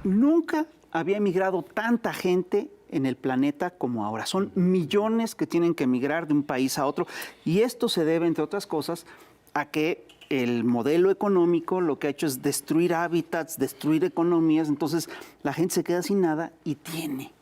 Nunca había emigrado tanta gente en el planeta como ahora. Son millones que tienen que emigrar de un país a otro y esto se debe, entre otras cosas, a que el modelo económico lo que ha hecho es destruir hábitats, destruir economías, entonces la gente se queda sin nada y tiene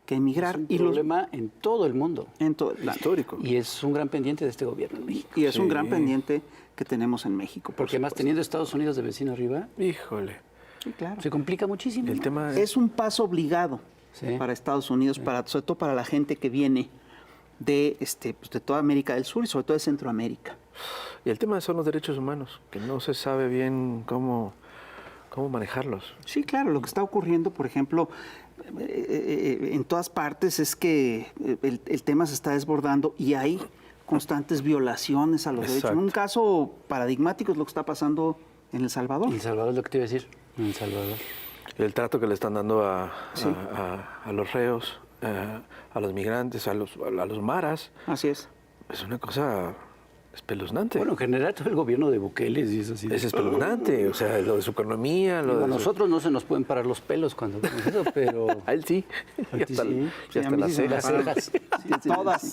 que emigrar. Es un problema en todo el mundo. En todo el planeta. Histórico. Y es un gran pendiente de este gobierno en México. Y es un gran pendiente que tenemos en México. Porque más teniendo Estados Unidos de vecino arriba, Híjole. Sí, claro. se complica muchísimo. El tema Es un paso obligado Sí. para Estados Unidos, sobre todo para la gente que viene de toda América del Sur y sobre todo de Centroamérica. Y el tema son los derechos humanos, que no se sabe bien cómo manejarlos. Sí, claro, lo que está ocurriendo, por ejemplo, en todas partes es que el tema se está desbordando y hay constantes violaciones a los derechos. En un caso paradigmático es lo que está pasando en El Salvador. En El Salvador es lo que te iba a decir. En El Salvador. El trato que le están dando a los reos, a los migrantes, a los maras, Así es. es una cosa espeluznante. Bueno, en general todo el gobierno de Bukele y eso sí. Es espeluznante, o sea, lo de su economía, lo A de nosotros no se nos pueden parar los pelos cuando vemos eso, pero... A él sí. A ti sí. Y hasta a mí las sí se me cejas. paran. cejas. Sí, todas.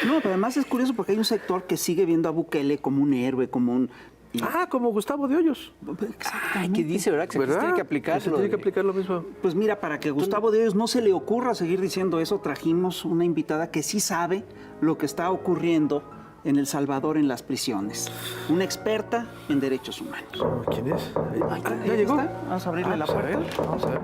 No, pero además es curioso porque hay un sector que sigue viendo a Bukele como un héroe, como un... Como Gustavo de Hoyos. Ay, ¿qué dice, verdad? Que se tiene que aplicar. Se tiene que aplicar lo mismo. Pues mira, para que Gustavo de Hoyos no se le ocurra seguir diciendo eso, trajimos una invitada que sí sabe lo que está ocurriendo en El Salvador en las prisiones. Una experta en derechos humanos. ¿Quién es? ¿Ya llegó? Vamos a abrirle la pues a puerta. ver, vamos a ver.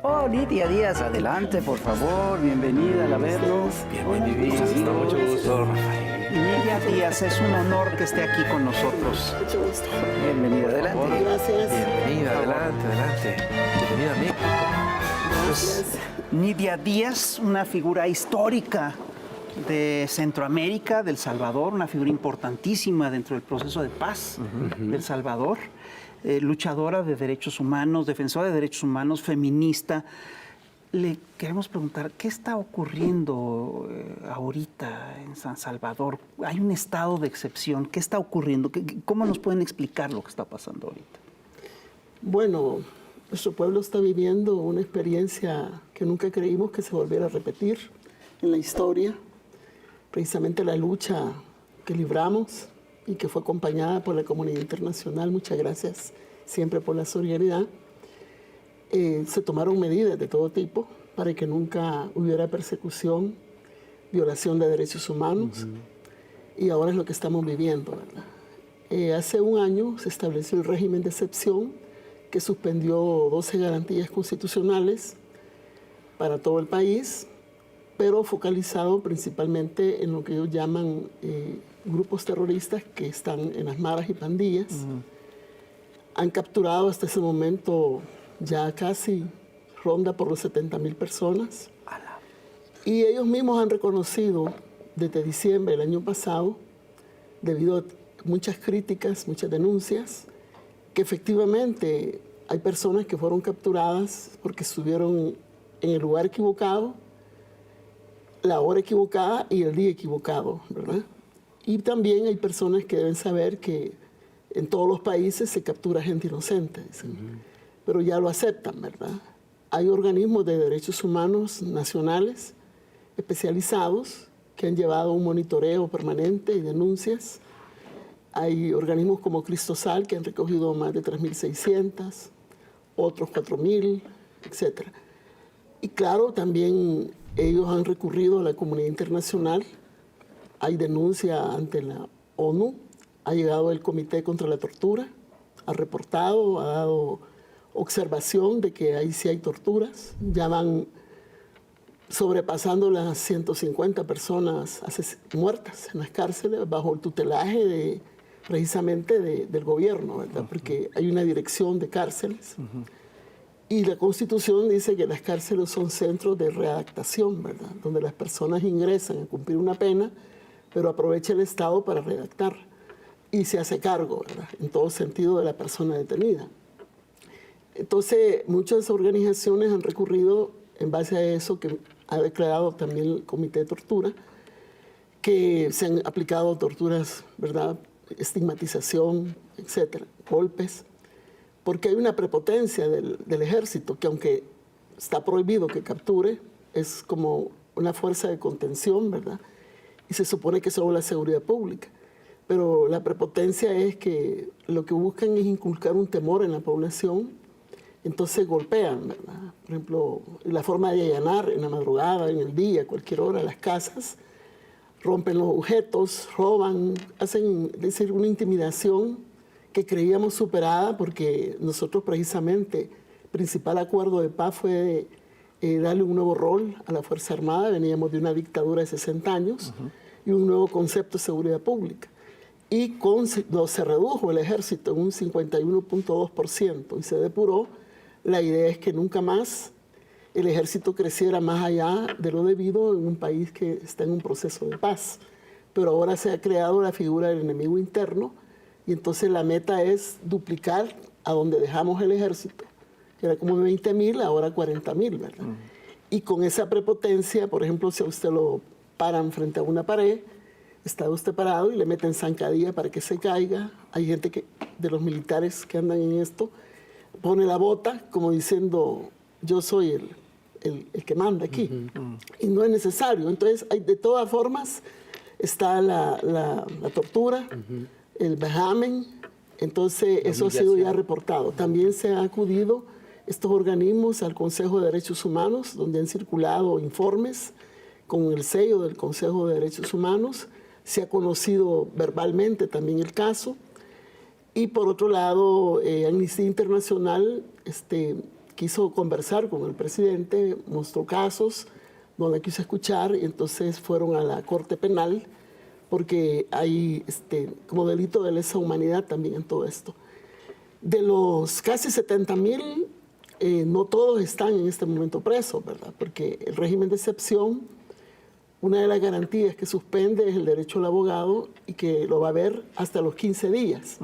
Oh, Nidia Díaz, adelante, por favor. Bienvenida a verlos. Bienvenida. Mucho gusto, Rafael. Nidia Díaz, es un honor que esté aquí con nosotros. Mucho gusto. Bienvenida, adelante. Gracias. Bienvenida, adelante. Bienvenida a México. Gracias. Nidia Díaz, una figura histórica de Centroamérica, del Salvador, una figura importantísima dentro del proceso de paz del Salvador, luchadora de derechos humanos, defensora de derechos humanos, feminista. Le queremos preguntar, ¿qué está ocurriendo ahorita en San Salvador? Hay un estado de excepción. ¿Qué está ocurriendo? ¿Cómo nos pueden explicar lo que está pasando ahorita? Bueno, nuestro pueblo está viviendo una experiencia que nunca creímos que se volviera a repetir en la historia. Precisamente la lucha que libramos y que fue acompañada por la comunidad internacional. Muchas gracias siempre por la solidaridad. Se tomaron medidas de todo tipo para que nunca hubiera persecución, violación de derechos humanos, y ahora es lo que estamos viviendo, ¿verdad? Hace un año se estableció el régimen de excepción que suspendió 12 garantías constitucionales para todo el país, pero focalizado principalmente en lo que ellos llaman grupos terroristas que están en las maras y pandillas. Han capturado hasta ese momento ya casi ronda por los 70,000 personas. Y ellos mismos han reconocido desde diciembre del año pasado, debido a muchas críticas, muchas denuncias, que efectivamente hay personas que fueron capturadas porque estuvieron en el lugar equivocado, la hora equivocada y el día equivocado, ¿verdad? Y también hay personas que deben saber que en todos los países se captura gente inocente, dicen. Pero ya lo aceptan, ¿verdad? Hay organismos de derechos humanos nacionales especializados que han llevado un monitoreo permanente y denuncias. Hay organismos como Cristosal que han recogido más de 3,600, otros 4,000, etc. Y claro, también ellos han recurrido a la comunidad internacional. Hay denuncia ante la ONU. Ha llegado el Comité contra la Tortura, ha reportado, ha dado observación de que ahí sí hay torturas. Ya van sobrepasando las 150 personas muertas en las cárceles bajo el tutelaje precisamente del gobierno, ¿verdad? Porque hay una dirección de cárceles. Y la Constitución dice que las cárceles son centros de readaptación, ¿verdad? Donde las personas ingresan a cumplir una pena, pero aprovecha el Estado para redactar y se hace cargo, ¿verdad? En todo sentido de la persona detenida. Entonces, muchas organizaciones han recurrido en base a eso que ha declarado también el Comité de Tortura, que se han aplicado torturas, ¿verdad? Estigmatización, etcétera, golpes, porque hay una prepotencia del ejército, que aunque está prohibido que capture, es como una fuerza de contención, ¿verdad? Y se supone que es solo la seguridad pública. Pero la prepotencia es que lo que buscan es inculcar un temor en la población, entonces golpean, ¿verdad? Por ejemplo, la forma de allanar en la madrugada, en el día, a cualquier hora, las casas, rompen los objetos, roban, hacen, es decir, una intimidación que creíamos superada, porque nosotros precisamente, el principal acuerdo de paz fue darle un nuevo rol a la Fuerza Armada. Veníamos de una dictadura de 60 años y un nuevo concepto de seguridad pública. Y se redujo el ejército en un 51.2% y se depuró. La idea es que nunca más el ejército creciera más allá de lo debido en un país que está en un proceso de paz. Pero ahora se ha creado la figura del enemigo interno y entonces la meta es duplicar a donde dejamos el ejército, que era como 20.000, ahora 40.000, ¿verdad? Y con esa prepotencia, por ejemplo, si a usted lo paran frente a una pared, está usted parado y le meten zancadilla para que se caiga. Hay gente de los militares que andan en esto, pone la bota como diciendo, yo soy el que manda aquí. Y no es necesario. Entonces, de todas formas, está la tortura, el vejamen. Entonces, eso ha sido ya reportado. También se han acudido estos organismos al Consejo de Derechos Humanos, donde han circulado informes con el sello del Consejo de Derechos Humanos. Se ha conocido verbalmente también el caso. Y por otro lado, Amnistía Internacional quiso conversar con el presidente, mostró casos, no la quiso escuchar, y entonces fueron a la Corte Penal, porque hay como delito de lesa humanidad también en todo esto. De los casi 70.000, no todos están en este momento presos, ¿verdad? Porque el régimen de excepción, una de las garantías que suspende es el derecho al abogado y que lo va a ver hasta los 15 días.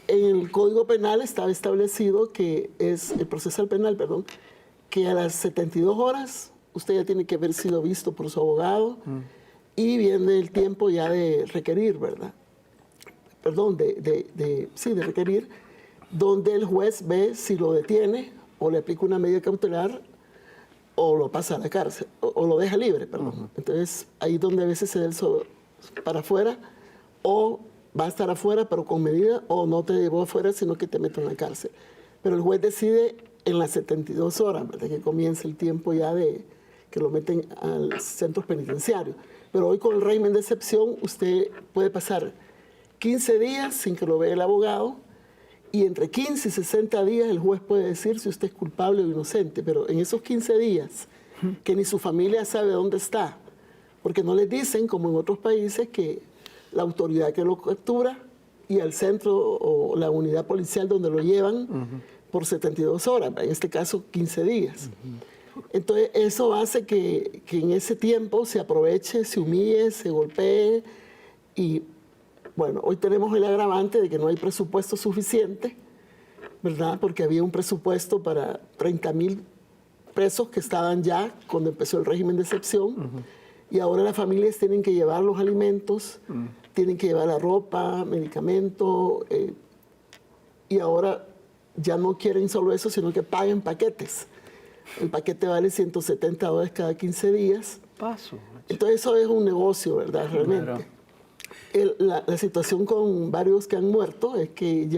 En el Código Penal estaba establecido que es el procesal penal, perdón, que a las 72 horas usted ya tiene que haber sido visto por su abogado y viene el tiempo ya de requerir, ¿verdad? Perdón, de requerir, donde el juez ve si lo detiene o le aplica una medida cautelar o lo pasa a la cárcel, o lo deja libre, perdón. Entonces, ahí donde a veces se da el para afuera, o va a estar afuera, pero con medida, o no te llevó afuera, sino que te mete en la cárcel. Pero el juez decide en las 72 horas, ¿verdad? Que comienza el tiempo ya de que lo meten al centro penitenciario. Pero hoy con el régimen de excepción, usted puede pasar 15 días sin que lo vea el abogado, y entre 15 y 60 días el juez puede decir si usted es culpable o inocente, pero en esos 15 días, que ni su familia sabe dónde está, porque no les dicen, como en otros países, que la autoridad que lo captura y al centro o la unidad policial donde lo llevan por 72 horas, en este caso 15 días. Entonces eso hace que en ese tiempo se aproveche, se humille, se golpee y... Bueno, hoy tenemos el agravante de que no hay presupuesto suficiente, ¿verdad? Porque había un presupuesto para 30.000 presos que estaban ya cuando empezó el régimen de excepción, y ahora las familias tienen que llevar los alimentos, tienen que llevar la ropa, medicamento, y ahora ya no quieren solo eso, sino que paguen paquetes. El paquete vale $170 cada 15 días. Entonces eso es un negocio, ¿verdad? Realmente. Claro. La situación con varios que han muerto es que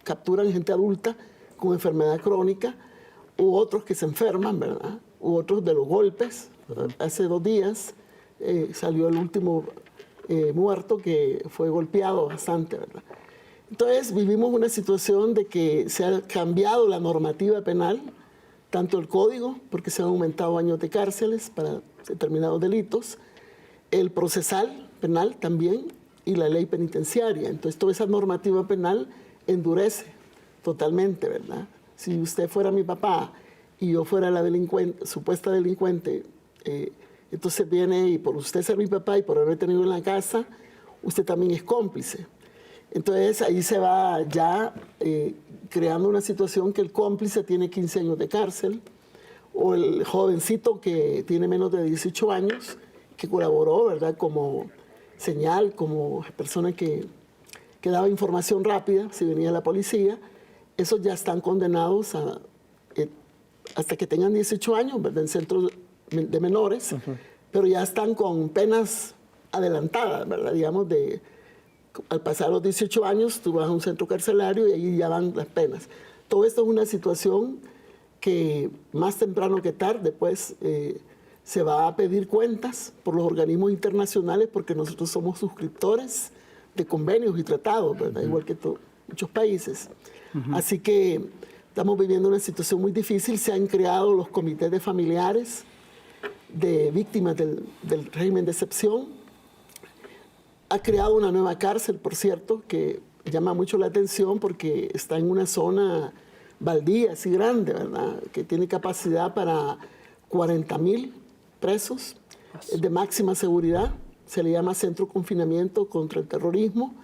capturan gente adulta con enfermedad crónica, u otros que se enferman, ¿verdad? U otros de los golpes. Hace 2 días salió el último muerto que fue golpeado bastante, ¿verdad? Entonces vivimos una situación de que se ha cambiado la normativa penal, tanto el código, porque se han aumentado años de cárceles para determinados delitos, el procesal penal también y la ley penitenciaria. Entonces, toda esa normativa penal endurece totalmente, ¿verdad? Si usted fuera mi papá y yo fuera la supuesta delincuente, entonces viene y por usted ser mi papá y por haber tenido en la casa, usted también es cómplice. Entonces, ahí se va ya creando una situación que el cómplice tiene 15 años de cárcel, o el jovencito que tiene menos de 18 años, que colaboró, ¿verdad?, como señal, como persona que daba información rápida, si venía la policía, esos ya están condenados hasta que tengan 18 años, ¿verdad? En centros de menores, pero ya están con penas adelantadas, ¿verdad? Digamos, al pasar los 18 años, tú vas a un centro carcelario y ahí ya van las penas. Todo esto es una situación que más temprano que tarde, pues, se va a pedir cuentas por los organismos internacionales porque nosotros somos suscriptores de convenios y tratados, ¿verdad? Igual que muchos países. Así que estamos viviendo una situación muy difícil. Se han creado los comités de familiares de víctimas del régimen de excepción. Ha creado una nueva cárcel, por cierto, que llama mucho la atención porque está en una zona baldía, así grande, ¿verdad? Que tiene capacidad para 40,000 presos de máxima seguridad. Se le llama Centro de Confinamiento contra el Terrorismo.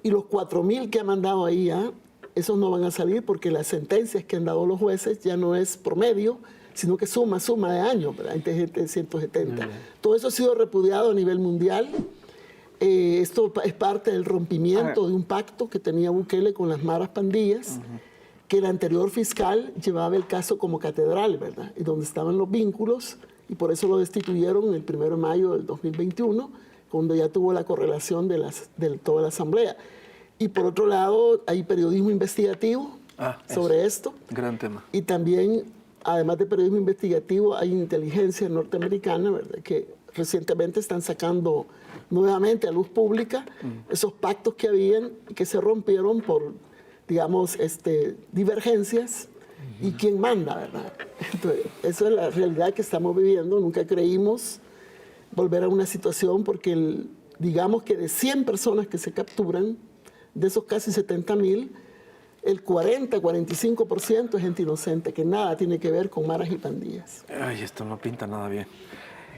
Y los 4,000 que ha mandado ahí ya, esos no van a salir porque las sentencias que han dado los jueces ya no es promedio, sino que suma de años, ¿verdad? Entre 170. Todo eso ha sido repudiado a nivel mundial. Esto es parte del rompimiento de un pacto que tenía Bukele con las maras pandillas, que el anterior fiscal llevaba el caso como catedral, ¿verdad? Y donde estaban los vínculos, y por eso lo destituyeron el 1 de mayo del 2021, cuando ya tuvo la correlación de toda la asamblea. Y por otro lado, hay periodismo investigativo sobre esto. Gran tema. Y también, además de periodismo investigativo, hay inteligencia norteamericana, ¿verdad? Que recientemente están sacando nuevamente a luz pública esos pactos que habían y que se rompieron por, digamos, divergencias y quién manda, ¿verdad? Entonces, esa es la realidad que estamos viviendo. Nunca creímos volver a una situación porque, digamos que de 100 personas que se capturan, de esos casi 70,000, el 40-45% es gente inocente, que nada tiene que ver con maras y pandillas. Ay, esto no pinta nada bien.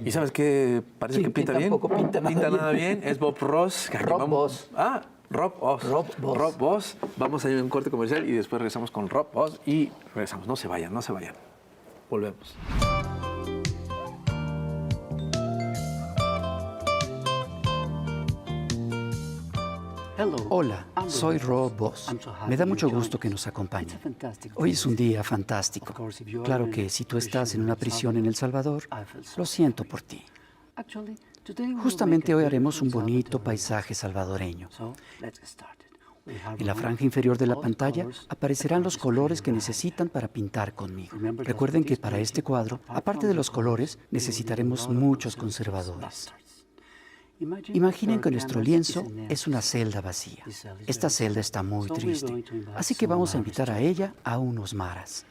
¿Y sabes qué parece que pinta bien? Tampoco pinta nada bien. Es Bob Ross. Rob Boss. Rob Oz. Rob Boss. Rob Boss. Vamos a ir a un corte comercial y después regresamos con Rob Boss y regresamos. No se vayan. Volvemos. Hola, soy Rob Boss. Me da mucho gusto que nos acompañen. Hoy es un día fantástico. Claro que si tú estás en una prisión en El Salvador, lo siento por ti. Justamente hoy haremos un bonito paisaje salvadoreño. En la franja inferior de la pantalla aparecerán los colores que necesitan para pintar conmigo. Recuerden que para este cuadro, aparte de los colores, necesitaremos muchos conservadores. Imaginen que nuestro lienzo es una celda vacía. Esta celda está muy triste, así que vamos a invitar a ella a unos maras.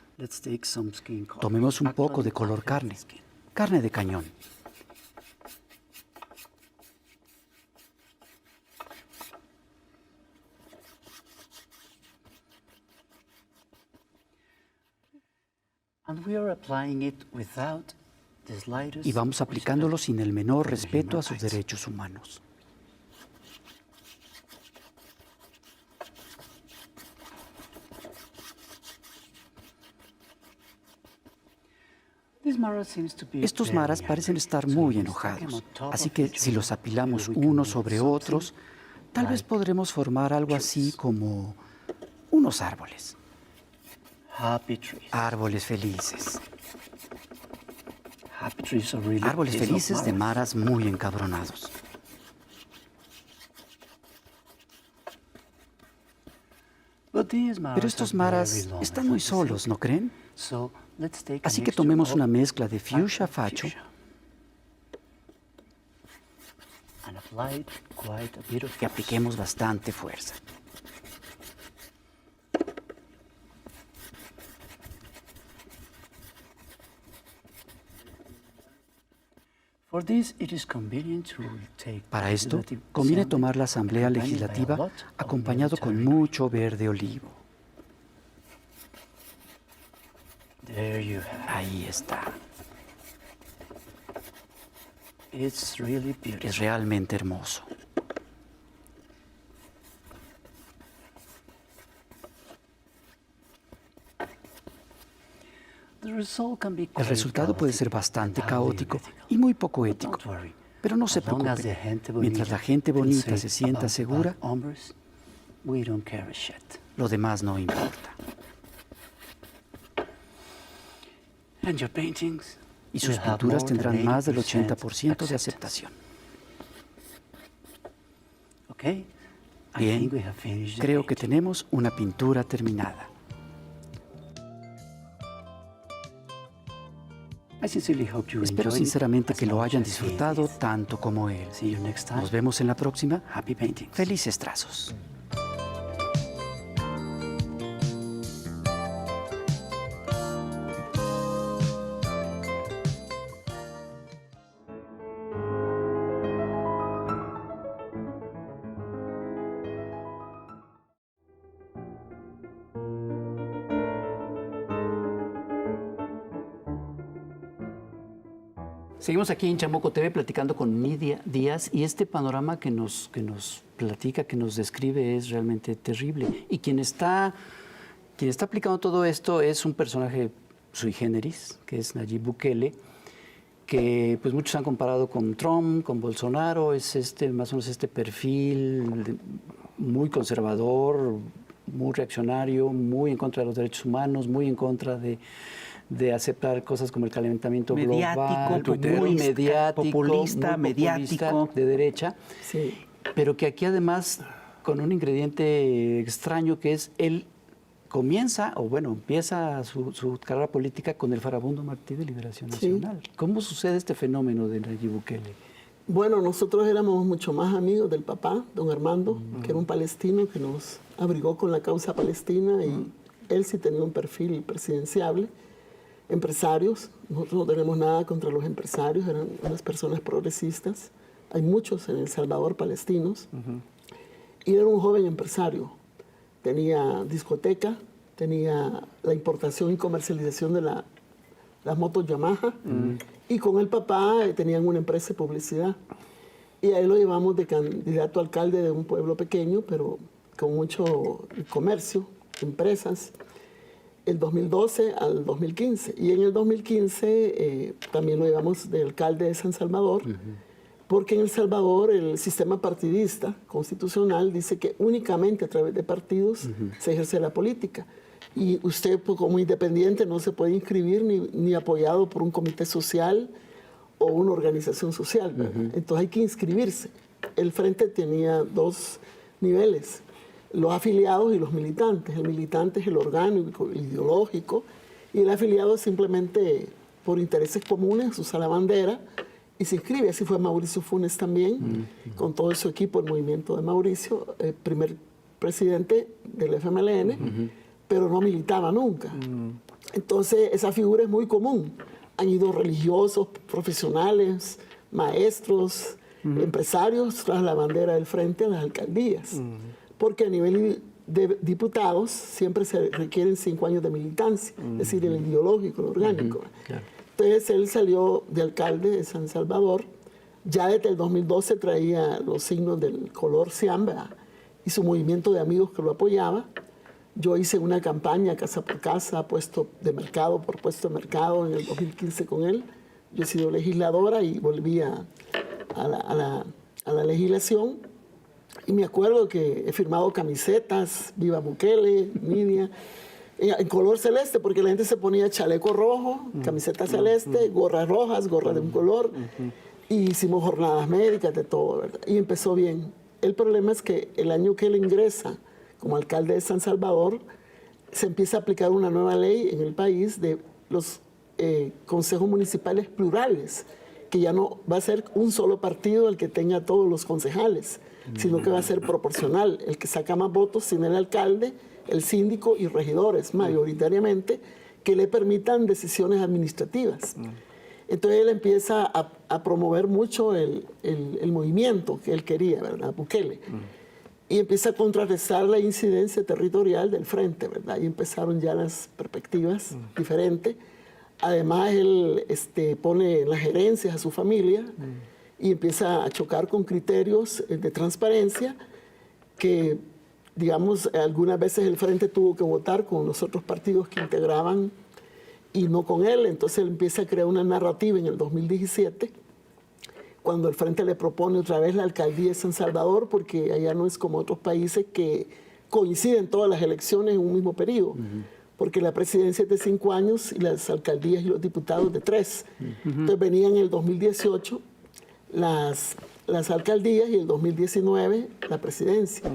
Tomemos un poco de color carne de cañón. Y vamos aplicándolo sin el menor respeto a sus derechos humanos. Estos maras parecen estar muy enojados, así que si los apilamos unos sobre otros, tal vez podremos formar algo así como unos árboles. Árboles felices. Árboles felices de maras muy encabronados. Pero estos maras están muy solos, ¿no creen? Así que tomemos una mezcla de fuchsia facho y apliquemos bastante fuerza. Para esto, conviene tomar la Asamblea Legislativa acompañado con mucho verde olivo. Ahí está. Es realmente hermoso. El resultado puede ser bastante caótico y muy poco ético, pero no se preocupe. Mientras la gente bonita se sienta segura, We don't care a shit. Lo demás no importa. And your paintings? Y sus will have pinturas more than tendrán más del 80% 80% de acceptance. aceptación. Okay? I Bien, think we have finished the creo que painting. tenemos una pintura terminada. I sincerely hope you Espero enjoyed it sinceramente as que lo much hayan as he disfrutado did. tanto como él. See you next time. Nos vemos en la próxima. Happy paintings. Felices trazos. Seguimos aquí en Chamuco TV platicando con Nidia Díaz y este panorama que nos platica, que nos describe es realmente terrible. Y quien está aplicando todo esto es un personaje sui generis, que es Nayib Bukele, que pues muchos han comparado con Trump, con Bolsonaro, es más o menos este perfil muy conservador, muy reaccionario, muy en contra de los derechos humanos, muy en contra de aceptar cosas como el calentamiento global, muy mediático, populista, muy mediático, de derecha, Sí. pero que aquí además con un ingrediente extraño que es él empieza su carrera política con el farabundo Partido de Liberación Sí. Nacional. ¿Cómo sucede este fenómeno de Nayib Bukele? Bueno, nosotros éramos mucho más amigos del papá, don Armando, que era un palestino que nos abrigó con la causa palestina y él sí tenía un perfil presidenciable. Empresarios, nosotros no tenemos nada contra los empresarios, eran unas personas progresistas. Hay muchos en El Salvador palestinos. Y era un joven empresario. Tenía discoteca, tenía la importación y comercialización de las motos Yamaha. Y con el papá tenían una empresa de publicidad. Y ahí lo llevamos de candidato a alcalde de un pueblo pequeño, pero con mucho comercio, empresas, el 2012 al 2015. Y en el 2015 también lo llevamos de alcalde de San Salvador, porque en El Salvador el sistema partidista constitucional dice que únicamente a través de partidos se ejerce la política. Y usted, pues, como independiente no se puede inscribir ni apoyado por un comité social o una organización social, ¿verdad? Entonces hay que inscribirse. El Frente tenía dos niveles: los afiliados y los militantes. El militante es el orgánico, el ideológico, y el afiliado es simplemente por intereses comunes, usa la bandera y se inscribe. Así fue Mauricio Funes también, con todo su equipo, el movimiento de Mauricio, primer presidente del FMLN, pero no militaba nunca. Entonces, esa figura es muy común. Han ido religiosos, profesionales, maestros, empresarios tras la bandera del Frente a las alcaldías. Porque a nivel de diputados siempre se requieren 5 años de militancia, es decir, el ideológico, el orgánico. Claro. Entonces él salió de alcalde de San Salvador, ya desde el 2012 traía los signos del color cian, ¿verdad? Y su movimiento de amigos que lo apoyaba. Yo hice una campaña casa por casa, puesto de mercado por puesto de mercado en el 2015 con él. Yo he sido legisladora y volví a la legislación. Y me acuerdo que he firmado camisetas, Viva Bukele, Nidia, en color celeste, porque la gente se ponía chaleco rojo, camiseta celeste, gorras rojas, gorra de un color. Y hicimos jornadas médicas, de todo, ¿verdad? Y empezó bien. El problema es que el año que él ingresa como alcalde de San Salvador, se empieza a aplicar una nueva ley en el país de los consejos municipales plurales, que ya no va a ser un solo partido el que tenga todos los concejales, sino que va a ser proporcional. El que saca más votos sin el alcalde, el síndico y regidores, mayoritariamente, que le permitan decisiones administrativas. Entonces él empieza a promover mucho el movimiento que él quería, ¿verdad? Bukele. Y empieza a contrarrestar la incidencia territorial del Frente, ¿verdad? Y empezaron ya las perspectivas diferentes. Además, él pone las gerencias a su familia y empieza a chocar con criterios de transparencia que, digamos, algunas veces el Frente tuvo que votar con los otros partidos que integraban y no con él. Entonces él empieza a crear una narrativa en el 2017, cuando el Frente le propone otra vez la alcaldía de San Salvador, porque allá no es como otros países que coinciden todas las elecciones en un mismo periodo, porque la presidencia es de 5 años y las alcaldías y los diputados de 3. Entonces venían en el 2018 las alcaldías y el 2019 la presidencia.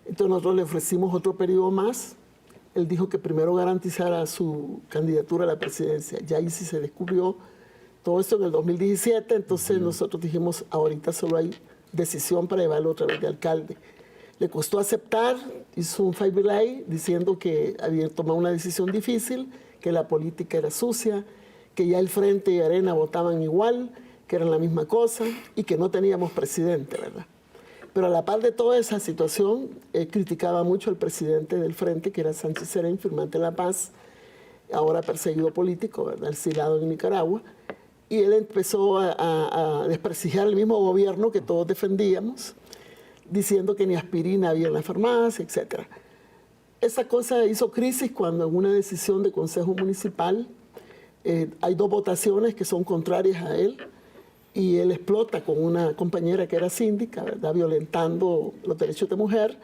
Entonces nosotros le ofrecimos otro periodo más. Él dijo que primero garantizara su candidatura a la presidencia. Ya ahí sí se descubrió todo esto en el 2017, entonces nosotros dijimos, ahorita solo hay decisión para llevarlo otra vez de alcalde. Le costó aceptar, hizo un fight delay diciendo que había tomado una decisión difícil, que la política era sucia, que ya el Frente y Arena votaban igual, que eran la misma cosa y que no teníamos presidente, ¿verdad? Pero a la par de toda esa situación, criticaba mucho al presidente del Frente, que era Sánchez Serén, firmante de la paz, ahora perseguido político, ¿verdad? Exilado en Nicaragua. Y él empezó a desprestigiar el mismo gobierno que todos defendíamos, diciendo que ni aspirina había en la farmacia, etc. Esa cosa hizo crisis cuando en una decisión de Consejo Municipal hay 2 votaciones que son contrarias a él, y él explota con una compañera que era síndica, ¿verdad? Violentando los derechos de mujer.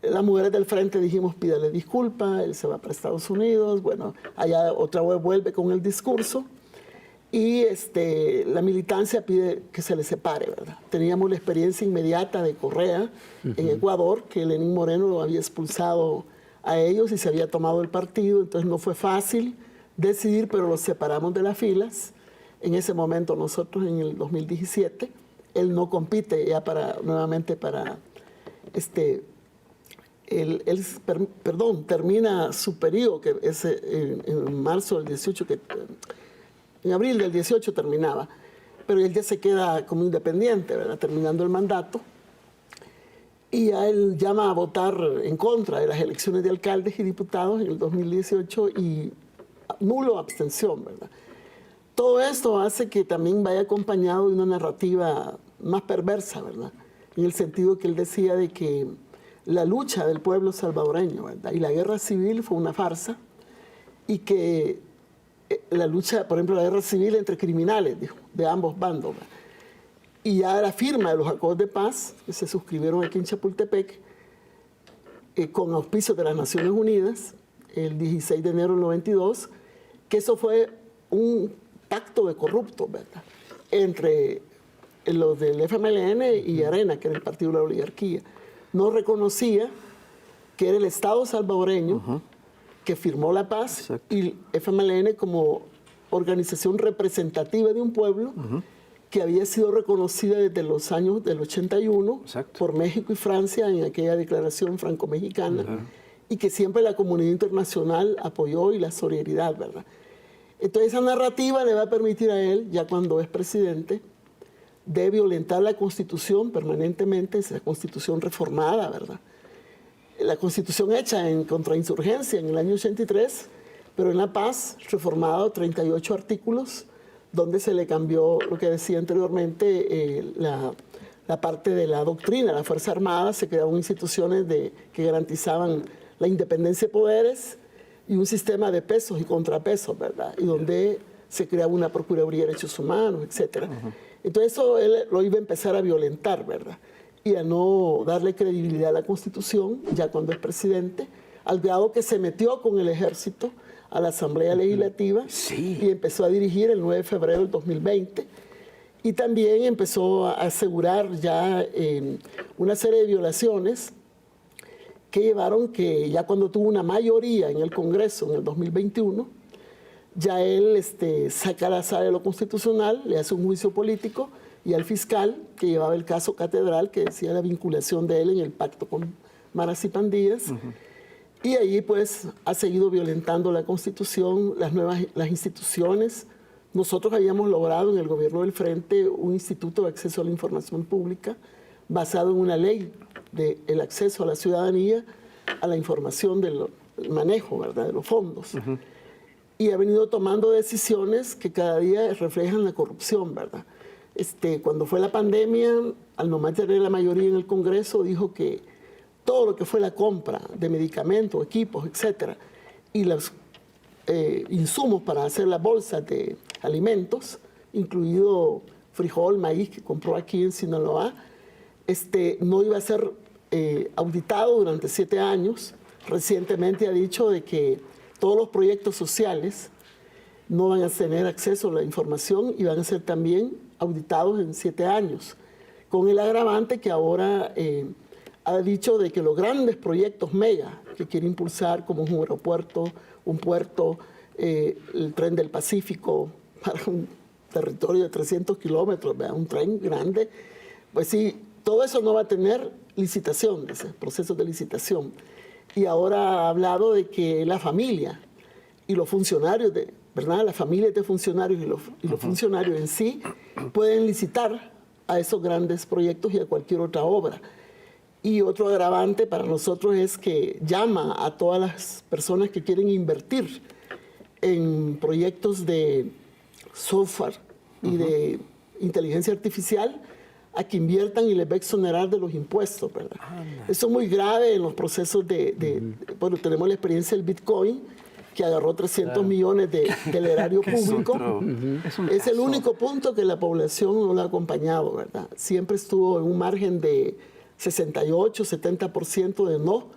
Las mujeres del Frente dijimos, pídale disculpa, él se va para Estados Unidos, bueno, allá otra vez vuelve con el discurso, y la militancia pide que se le separe, ¿verdad? Teníamos la experiencia inmediata de Correa en Ecuador, que Lenín Moreno lo había expulsado a ellos y se había tomado el partido, entonces no fue fácil decidir, pero los separamos de las filas. En ese momento nosotros en el 2017, él no compite ya nuevamente para, termina su periodo, que es en marzo del 18, en abril del 18 terminaba, pero él ya se queda como independiente, ¿verdad? Terminando el mandato, y a él llama a votar en contra de las elecciones de alcaldes y diputados en el 2018 y nulo abstención, ¿verdad? Todo esto hace que también vaya acompañado de una narrativa más perversa, ¿verdad? En el sentido que él decía de que la lucha del pueblo salvadoreño, ¿verdad? Y la guerra civil fue una farsa, y que la lucha, por ejemplo, la guerra civil entre criminales, dijo, de ambos bandos, ¿verdad? Y ya la firma de los acuerdos de paz, que se suscribieron aquí en Chapultepec, con auspicios de las Naciones Unidas, el 16 de enero del 92, que eso fue un pacto de corruptos, ¿verdad? Entre los del FMLN y Arena, que era el partido de la oligarquía. No reconocía que era el Estado salvadoreño que firmó la paz. Exacto. Y FMLN como organización representativa de un pueblo que había sido reconocida desde los años del 81 Exacto. por México y Francia en aquella declaración franco-mexicana, y que siempre la comunidad internacional apoyó, y la solidaridad, ¿verdad? Entonces esa narrativa le va a permitir a él, ya cuando es presidente, de violentar la Constitución permanentemente, esa Constitución reformada, ¿verdad? La Constitución hecha en contrainsurgencia en el año 83, pero en La Paz, reformado 38 artículos, donde se le cambió lo que decía anteriormente, la parte de la doctrina, la Fuerza Armada, se crearon instituciones que garantizaban la independencia de poderes y un sistema de pesos y contrapesos, ¿verdad? Y donde se creaba una Procuraduría de Derechos Humanos, etc. Entonces eso él lo iba a empezar a violentar, ¿verdad? Y a no darle credibilidad a la Constitución, ya cuando es presidente, al grado que se metió con el ejército a la Asamblea Legislativa y empezó a dirigir el 9 de febrero del 2020. Y también empezó a asegurar ya una serie de violaciones que llevaron que ya cuando tuvo una mayoría en el Congreso en el 2021, ya él saca la sala de lo constitucional, le hace un juicio político, y al fiscal que llevaba el caso Catedral, que decía la vinculación de él en el pacto con maras y pandillas, y ahí pues ha seguido violentando la Constitución, las instituciones. Nosotros habíamos logrado en el gobierno del Frente un instituto de acceso a la información pública basado en una ley del acceso a la ciudadanía, a la información del manejo, ¿verdad?, de los fondos. Y ha venido tomando decisiones que cada día reflejan la corrupción, ¿verdad? Cuando fue la pandemia, al no tener la mayoría en el Congreso, dijo que todo lo que fue la compra de medicamentos, equipos, etcétera, y los insumos para hacer las bolsas de alimentos, incluido frijol, maíz, que compró aquí en Sinaloa, no iba a ser auditado durante 7 años. Recientemente ha dicho de que todos los proyectos sociales no van a tener acceso a la información y van a ser también auditados en 7 años, con el agravante que ahora ha dicho de que los grandes proyectos mega que quiere impulsar, como un aeropuerto, un puerto, el tren del Pacífico, para un territorio de 300 kilómetros, un tren grande, pues sí, todo eso no va a tener licitación, procesos de licitación. Y ahora ha hablado de que la familia y los funcionarios, ¿verdad? Las familias de funcionarios y los funcionarios en sí pueden licitar a esos grandes proyectos y a cualquier otra obra. Y otro agravante para nosotros es que llama a todas las personas que quieren invertir en proyectos de software y de inteligencia artificial a que inviertan y les va a exonerar de los impuestos, ¿verdad? Eso es muy grave en los procesos bueno, tenemos la experiencia del Bitcoin, que agarró 300 millones del erario público. Es el único punto que la población no lo ha acompañado, ¿verdad? Siempre estuvo en un margen de 68, 70% de no,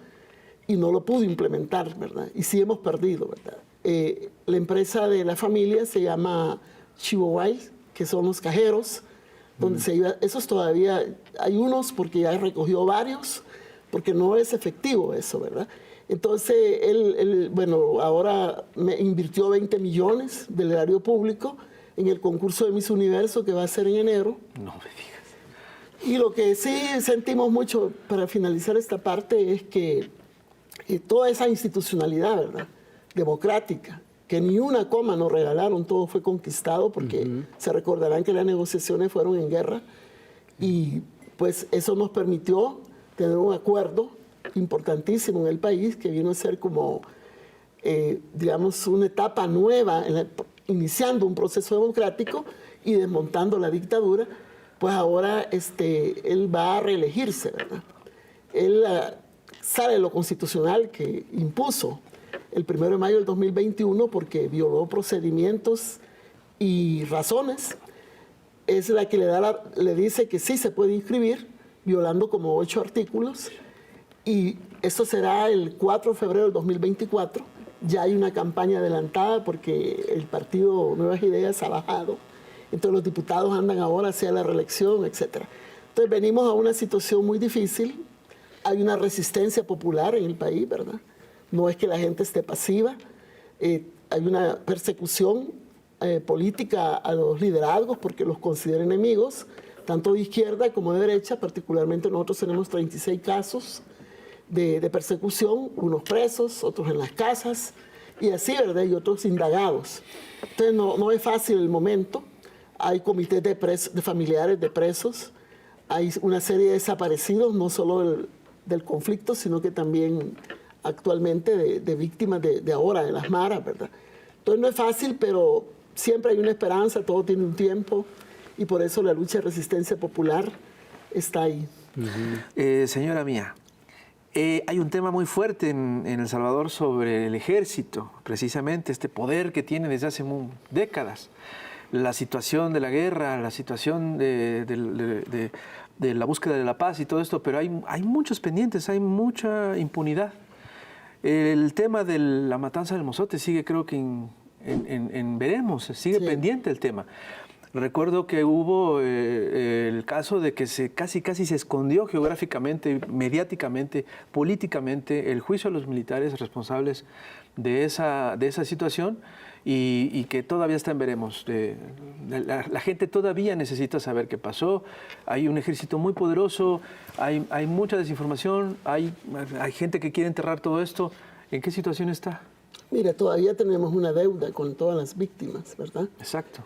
y no lo pudo implementar, ¿verdad? Y sí hemos perdido, ¿verdad? La empresa de la familia se llama Chihuahua, que son los cajeros, donde se iba, esos todavía, hay unos porque ya recogió varios, porque no es efectivo eso, ¿verdad? Entonces, bueno, ahora me invirtió 20 millones del erario público en el concurso de Miss Universo que va a ser en enero. No me digas. Y lo que sí sentimos mucho para finalizar esta parte es que toda esa institucionalidad, ¿verdad?, democrática, que ni una coma nos regalaron, todo fue conquistado porque se recordarán que las negociaciones fueron en guerra y pues eso nos permitió tener un acuerdo importantísimo en el país que vino a ser como, digamos, una etapa nueva, iniciando un proceso democrático y desmontando la dictadura. Pues ahora él va a reelegirse, ¿verdad? Él sale de lo constitucional que impuso el 1 de mayo del 2021 porque violó procedimientos y razones. Es la que le dice que sí se puede inscribir, violando como 8 artículos. Y eso será el 4 de febrero del 2024. Ya hay una campaña adelantada porque el partido Nuevas Ideas ha bajado. Entonces los diputados andan ahora hacia la reelección, etc. Entonces venimos a una situación muy difícil. Hay una resistencia popular en el país, ¿verdad? No es que la gente esté pasiva. Hay una persecución política a los liderazgos porque los considera enemigos, tanto de izquierda como de derecha. Particularmente nosotros tenemos 36 casos de persecución, unos presos, otros en las casas, y así, ¿verdad? Y otros indagados. Entonces no es fácil el momento. Hay comités de familiares de presos, hay una serie de desaparecidos, no solo del conflicto, sino que también actualmente de víctimas de ahora, de las maras, ¿verdad? Entonces no es fácil, pero siempre hay una esperanza, todo tiene un tiempo, y por eso la lucha de resistencia popular está ahí. Señora mía, hay un tema muy fuerte en El Salvador sobre el ejército, precisamente este poder que tiene desde hace décadas. La situación de la guerra, la situación de la búsqueda de la paz y todo esto, pero hay muchos pendientes, hay mucha impunidad. El tema de la matanza del Mozote sigue, creo que en veremos, sigue pendiente el tema. Recuerdo que hubo el caso de que casi se escondió geográficamente, mediáticamente, políticamente el juicio a los militares responsables de esa situación y que todavía está en veremos. La gente todavía necesita saber qué pasó. Hay un ejército muy poderoso, hay mucha desinformación, hay gente que quiere enterrar todo esto. ¿En qué situación está? Mira, todavía tenemos una deuda con todas las víctimas, ¿verdad? Exacto.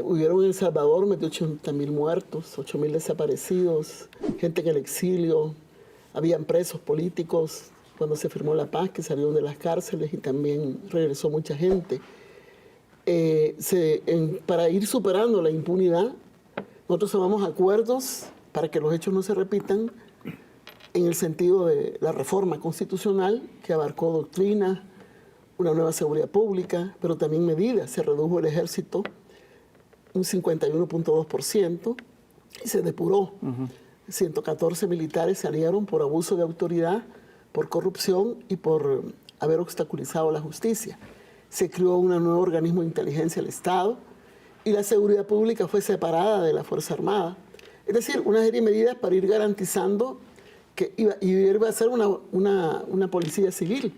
Hubieron en El Salvador más de 80.000 muertos, 8.000 desaparecidos, gente en el exilio, habían presos políticos cuando se firmó la paz que salieron de las cárceles y también regresó mucha gente. Para ir superando la impunidad, nosotros tomamos acuerdos para que los hechos no se repitan en el sentido de la reforma constitucional que abarcó doctrina, una nueva seguridad pública, pero también medidas. Se redujo el ejército un 51.2% y se depuró 114 militares salieron por abuso de autoridad, por corrupción y por haber obstaculizado la justicia. Se creó un nuevo organismo de inteligencia del Estado y la seguridad pública fue separada de la Fuerza Armada. Es decir, una serie de medidas para ir garantizando que iba a ser una policía civil.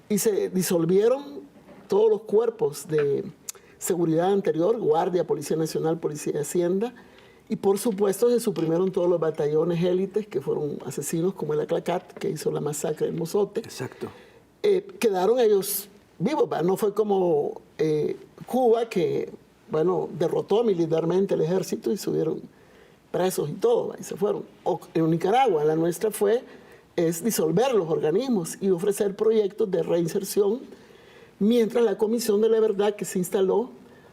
Y se disolvieron todos los cuerpos de seguridad anterior, Guardia, Policía Nacional, Policía de Hacienda, y por supuesto se suprimieron todos los batallones élites que fueron asesinos como el Aclacat, que hizo la masacre del Mozote. Exacto. Quedaron ellos vivos, ¿verdad? No fue como Cuba, que, bueno, derrotó militarmente el ejército y subieron presos y todo, y se fueron. O en Nicaragua, la nuestra es disolver los organismos y ofrecer proyectos de reinserción, mientras la Comisión de la Verdad que se instaló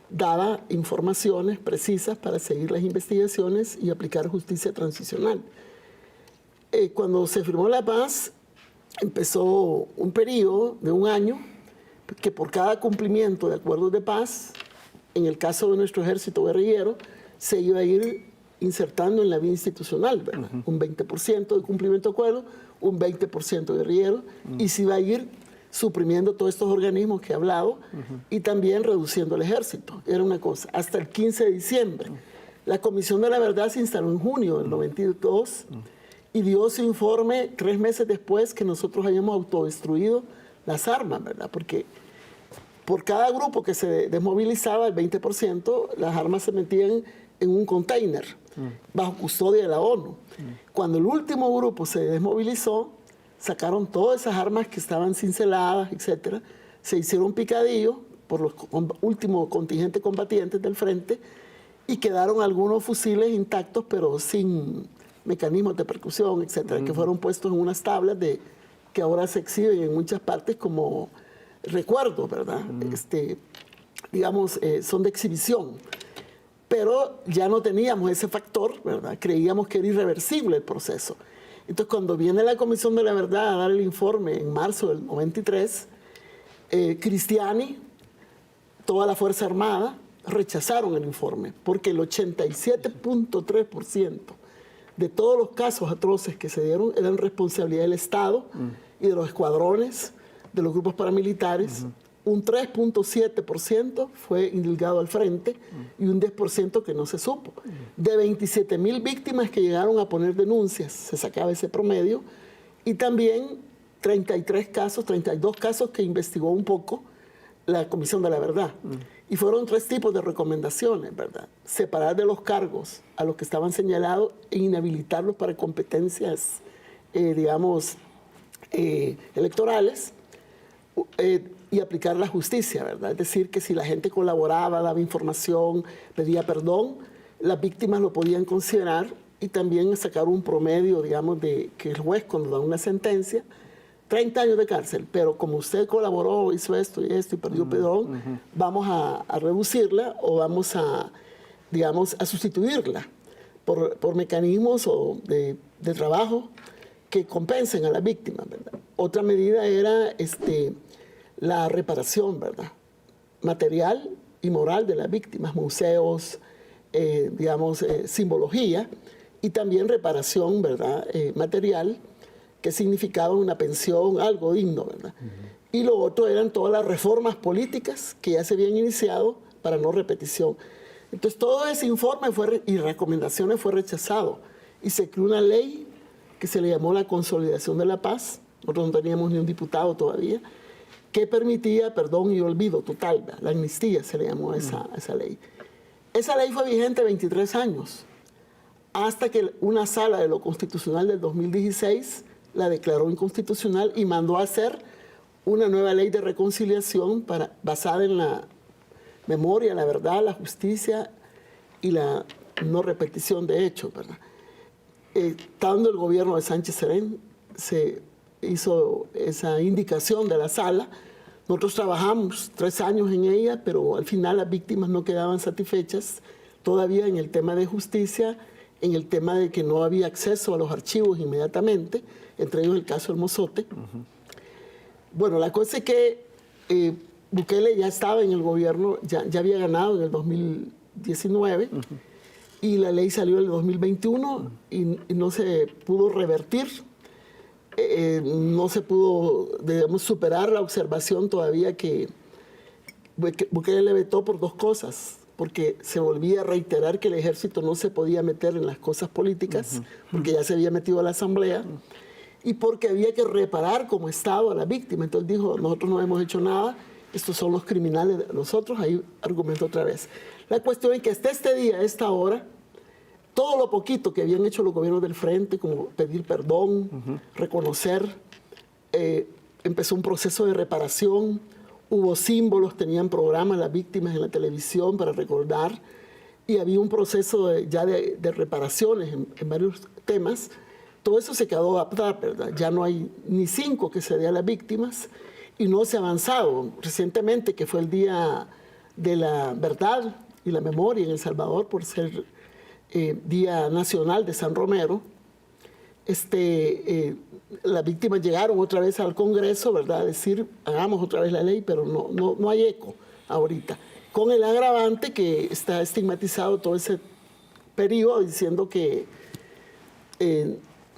daba informaciones precisas para seguir las investigaciones y aplicar justicia transicional. Cuando se firmó la paz, empezó un periodo de un año que por cada cumplimiento de acuerdos de paz, en el caso de nuestro ejército guerrillero, se iba a ir insertando en la vida institucional, ¿verdad? Un 20% de cumplimiento de acuerdo, un 20% guerrillero, y se iba a ir suprimiendo todos estos organismos que he hablado y también reduciendo el ejército. Era una cosa. Hasta el 15 de diciembre. La Comisión de la Verdad se instaló en junio del 92 y dio su informe 3 meses después que nosotros habíamos autodestruido las armas, ¿verdad? Porque por cada grupo que se desmovilizaba, el 20%, las armas se metían en un container bajo custodia de la ONU. Cuando el último grupo se desmovilizó, sacaron todas esas armas que estaban cinceladas, etcétera, se hicieron picadillos por los últimos contingentes combatientes del frente y quedaron algunos fusiles intactos, pero sin mecanismos de percusión, etcétera, que fueron puestos en unas tablas que ahora se exhiben en muchas partes como recuerdos, ¿verdad? Digamos, son de exhibición. Pero ya no teníamos ese factor, ¿verdad? Creíamos que era irreversible el proceso. Entonces, cuando viene la Comisión de la Verdad a dar el informe en marzo del 93, Cristiani, toda la Fuerza Armada, rechazaron el informe, porque el 87.3% de todos los casos atroces que se dieron eran responsabilidad del Estado y de los escuadrones, de los grupos paramilitares. Un 3.7% fue indilgado al frente y un 10% que no se supo. De 27.000 víctimas que llegaron a poner denuncias, se sacaba ese promedio, y también 32 casos que investigó un poco la Comisión de la Verdad. Y fueron 3 tipos de recomendaciones, ¿verdad? Separar de los cargos a los que estaban señalados e inhabilitarlos para competencias, electorales, y aplicar la justicia, ¿verdad? Es decir, que si la gente colaboraba, daba información, pedía perdón, las víctimas lo podían considerar, y también sacar un promedio, digamos, de que el juez, cuando da una sentencia, 30 años de cárcel, pero como usted colaboró, hizo esto y perdió perdón, vamos a reducirla o vamos a, digamos, a sustituirla por mecanismos de trabajo que compensen a la víctima, ¿verdad? Otra medida era la reparación, ¿verdad? Material y moral de las víctimas, museos, simbología, y también reparación, ¿verdad? Material, que significaba una pensión, algo digno, ¿verdad? Y lo otro eran todas las reformas políticas que ya se habían iniciado para no repetición. Entonces todo ese informe y recomendaciones fue rechazado y se creó una ley que se le llamó la Consolidación de la Paz. Nosotros no teníamos ni un diputado todavía, que permitía perdón y olvido total, ¿verdad? La amnistía se le llamó a esa ley. Esa ley fue vigente 23 años, hasta que una sala de lo constitucional del 2016 la declaró inconstitucional y mandó a hacer una nueva ley de reconciliación basada en la memoria, la verdad, la justicia y la no repetición de hechos, ¿verdad? Estando el gobierno de Sánchez Serén, se hizo esa indicación de la sala. Nosotros trabajamos 3 años en ella, pero al final las víctimas no quedaban satisfechas todavía en el tema de justicia, en el tema de que no había acceso a los archivos inmediatamente, entre ellos el caso del Mozote. Bueno, la cosa es que Bukele ya estaba en el gobierno, ya había ganado en el 2019, y la ley salió en el 2021 y no se pudo revertir. No se pudo, digamos, superar la observación todavía que Bukele le vetó por dos cosas, porque se volvía a reiterar que el ejército no se podía meter en las cosas políticas, porque ya se había metido a la asamblea, y porque había que reparar como Estado a la víctima. Entonces dijo, nosotros no hemos hecho nada, estos son los criminales de nosotros, ahí argumentó otra vez. La cuestión es que hasta este día, a esta hora, todo lo poquito que habían hecho los gobiernos del frente, como pedir perdón, reconocer, empezó un proceso de reparación, hubo símbolos, tenían programas las víctimas en la televisión para recordar, y había un proceso de reparaciones en varios temas. Todo eso se quedó atrás, ¿verdad? Ya no hay ni 5 que se dé a las víctimas y no se ha avanzado. Recientemente, que fue el Día de la Verdad y la Memoria en El Salvador, por ser Día Nacional de San Romero, las víctimas llegaron otra vez al Congreso, ¿verdad? A decir, hagamos otra vez la ley, pero no hay eco ahorita. Con el agravante que está estigmatizado todo ese periodo diciendo que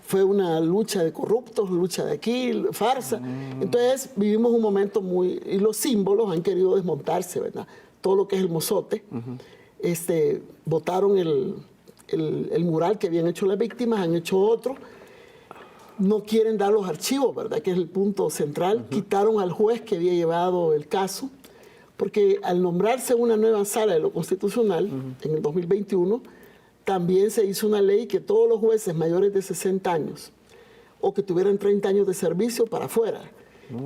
fue una lucha de corruptos, lucha de aquí, farsa. Entonces vivimos un momento muy... Y los símbolos han querido desmontarse, ¿verdad? Todo lo que es el mozote. Botaron el mural que habían hecho las víctimas, han hecho otro. No quieren dar los archivos, ¿verdad? Que es el punto central. Quitaron al juez que había llevado el caso, porque al nombrarse una nueva sala de lo constitucional en el 2021, también se hizo una ley que todos los jueces mayores de 60 años o que tuvieran 30 años de servicio para afuera.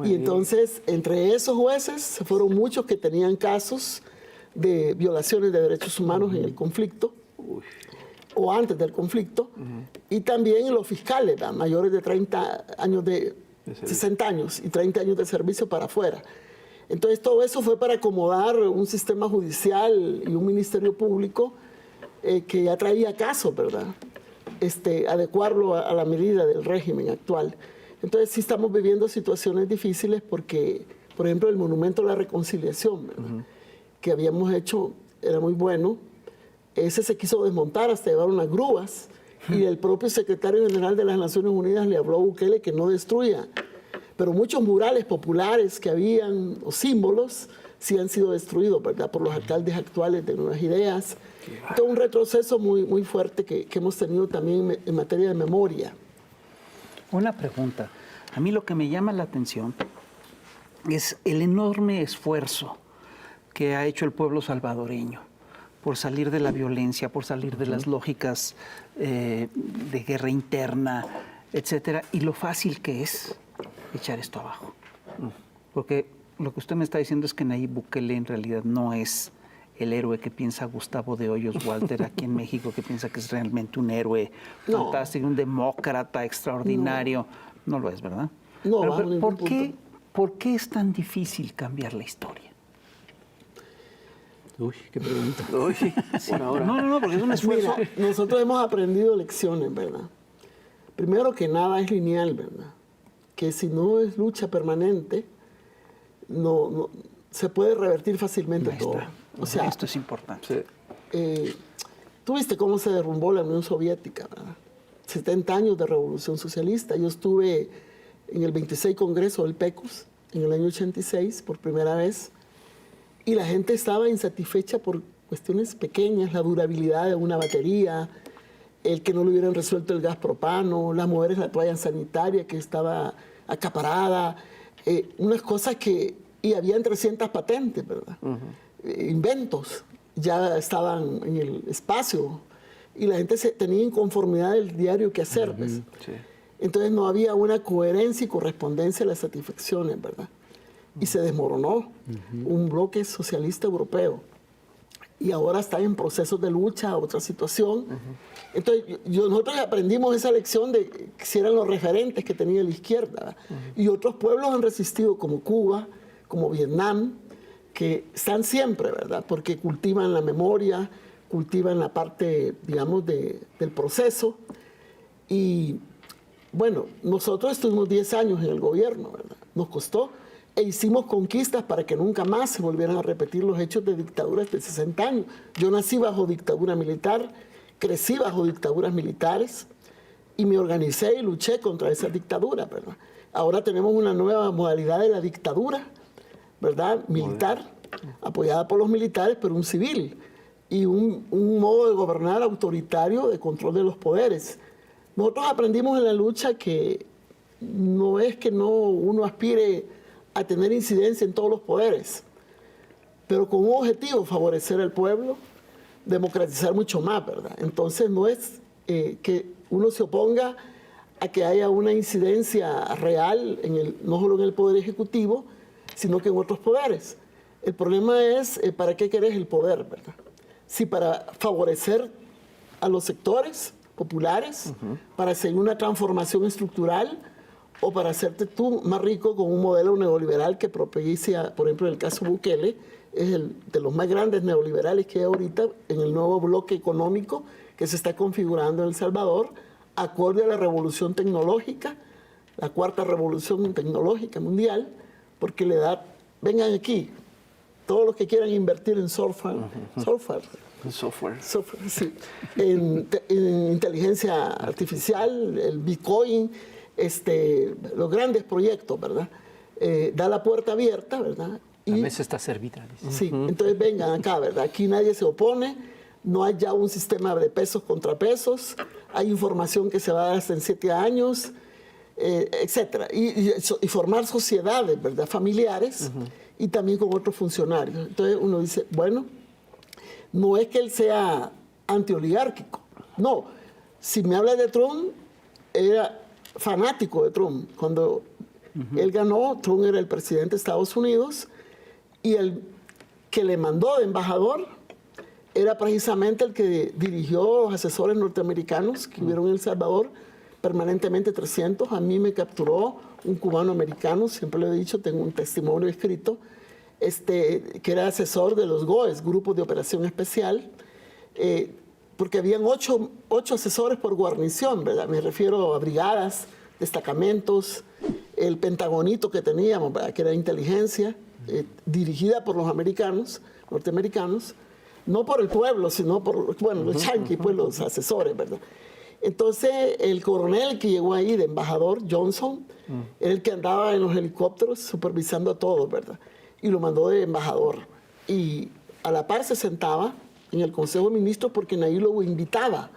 Y entonces, entre esos jueces, se fueron muchos que tenían casos de violaciones de derechos humanos en el conflicto o antes del conflicto, y también los fiscales, ¿verdad? Mayores de 30 años de 60 años y 30 años de servicio para afuera. Entonces, todo eso fue para acomodar un sistema judicial y un ministerio público que ya traía casos, ¿verdad? Adecuarlo a la medida del régimen actual. Entonces sí estamos viviendo situaciones difíciles porque, por ejemplo, el Monumento a la Reconciliación, ¿verdad? Que habíamos hecho, era muy bueno. Ese se quiso desmontar hasta llevar unas grúas y el propio secretario general de las Naciones Unidas le habló a Bukele que no destruya. Pero muchos murales populares que habían, o símbolos, sí han sido destruidos, ¿verdad? Por los alcaldes actuales de Nuevas Ideas. Entonces, un retroceso muy, muy fuerte que hemos tenido también en materia de memoria. Una pregunta. A mí lo que me llama la atención es el enorme esfuerzo que ha hecho el pueblo salvadoreño por salir de la violencia, por salir de las lógicas de guerra interna, etcétera, y lo fácil que es echar esto abajo. Porque lo que usted me está diciendo es que Nayib Bukele en realidad no es el héroe que piensa Gustavo de Hoyos Walter aquí en México, que piensa que es realmente un héroe fantástico, un demócrata extraordinario. No lo es, ¿verdad? No, pero ¿por qué es tan difícil cambiar la historia? Uy, qué pregunta. Uy, por ahora. No, porque es un esfuerzo. Mira, nosotros hemos aprendido lecciones, ¿verdad? Primero que nada es lineal, ¿verdad? Que si no es lucha permanente, no se puede revertir fácilmente todo. O sea, esto es importante. Sí. tú viste cómo se derrumbó la Unión Soviética, ¿verdad? 70 años de revolución socialista. Yo estuve en el 26 Congreso del PECUS en el año 86 por primera vez y la gente estaba insatisfecha por cuestiones pequeñas, la durabilidad de una batería, el que no le hubieran resuelto el gas propano, las mujeres la toalla sanitaria que estaba acaparada, unas cosas que... Y habían 300 patentes, ¿verdad? Inventos ya estaban en el espacio y la gente tenía inconformidad del diario que hacer, ¿ves? Sí. Entonces no había una coherencia y correspondencia a las satisfacciones, ¿verdad? Y se desmoronó un bloque socialista europeo. Y ahora está en procesos de lucha, otra situación. Entonces, nosotros aprendimos esa lección de que si eran los referentes que tenía la izquierda, ¿verdad? Y otros pueblos han resistido, como Cuba, como Vietnam, que están siempre, ¿verdad? Porque cultivan la memoria, cultivan la parte, digamos, del proceso. Y, bueno, nosotros estuvimos 10 años en el gobierno, ¿verdad? Nos costó. E hicimos conquistas para que nunca más se volvieran a repetir los hechos de dictaduras de 60 años. Yo nací bajo dictadura militar crecí bajo dictaduras militares y me organicé y luché contra esa dictadura, ¿verdad? Ahora tenemos una nueva modalidad de la dictadura, ¿verdad? Militar, apoyada por los militares, pero un civil. Y un modo de gobernar autoritario de control de los poderes. Nosotros aprendimos en la lucha que no es que uno aspire a tener incidencia en todos los poderes, pero con un objetivo, favorecer al pueblo, democratizar mucho más, ¿verdad? Entonces no es que uno se oponga a que haya una incidencia real, no solo en el Poder Ejecutivo, sino que en otros poderes. El problema es, ¿para qué querés el poder, verdad? Si para favorecer a los sectores populares, para hacer una transformación estructural, o para hacerte tú más rico con un modelo neoliberal que propicia, por ejemplo, en el caso Bukele, es el de los más grandes neoliberales que hay ahorita en el nuevo bloque económico que se está configurando en El Salvador, acorde a la revolución tecnológica, la cuarta revolución tecnológica mundial, porque le da, vengan aquí, todos los que quieran invertir en software, sí, en inteligencia artificial, el Bitcoin, los grandes proyectos, ¿verdad? Da la puerta abierta, ¿verdad? La mesa está servida. Sí, entonces vengan acá, ¿verdad? Aquí nadie se opone, no hay ya un sistema de pesos contra pesos, hay información que se va a dar hasta en 7 años, etcétera. Y formar sociedades, ¿verdad? Familiares y también con otros funcionarios. Entonces uno dice, bueno, no es que él sea antioligárquico, no. Si me habla de Trump, era fanático de Trump. Cuando él ganó, Trump era el presidente de Estados Unidos y el que le mandó de embajador era precisamente el que dirigió los asesores norteamericanos que hubieron en El Salvador, permanentemente 300. A mí me capturó un cubano americano, siempre lo he dicho, tengo un testimonio escrito, que era asesor de los GOES, Grupos de Operación Especial, porque habían 8 asesores por guarnición, ¿verdad? Me refiero a brigadas, destacamentos, el pentagonito que teníamos, ¿verdad? Que era inteligencia, dirigida por los norteamericanos, no por el pueblo, sino por, bueno, los yanquis, pues los asesores, ¿verdad? Entonces, el coronel que llegó ahí de embajador, Johnson, era el que andaba en los helicópteros supervisando a todos, ¿verdad? Y lo mandó de embajador. Y a la par se sentaba en el Consejo de Ministros porque Nayib lo invitaba.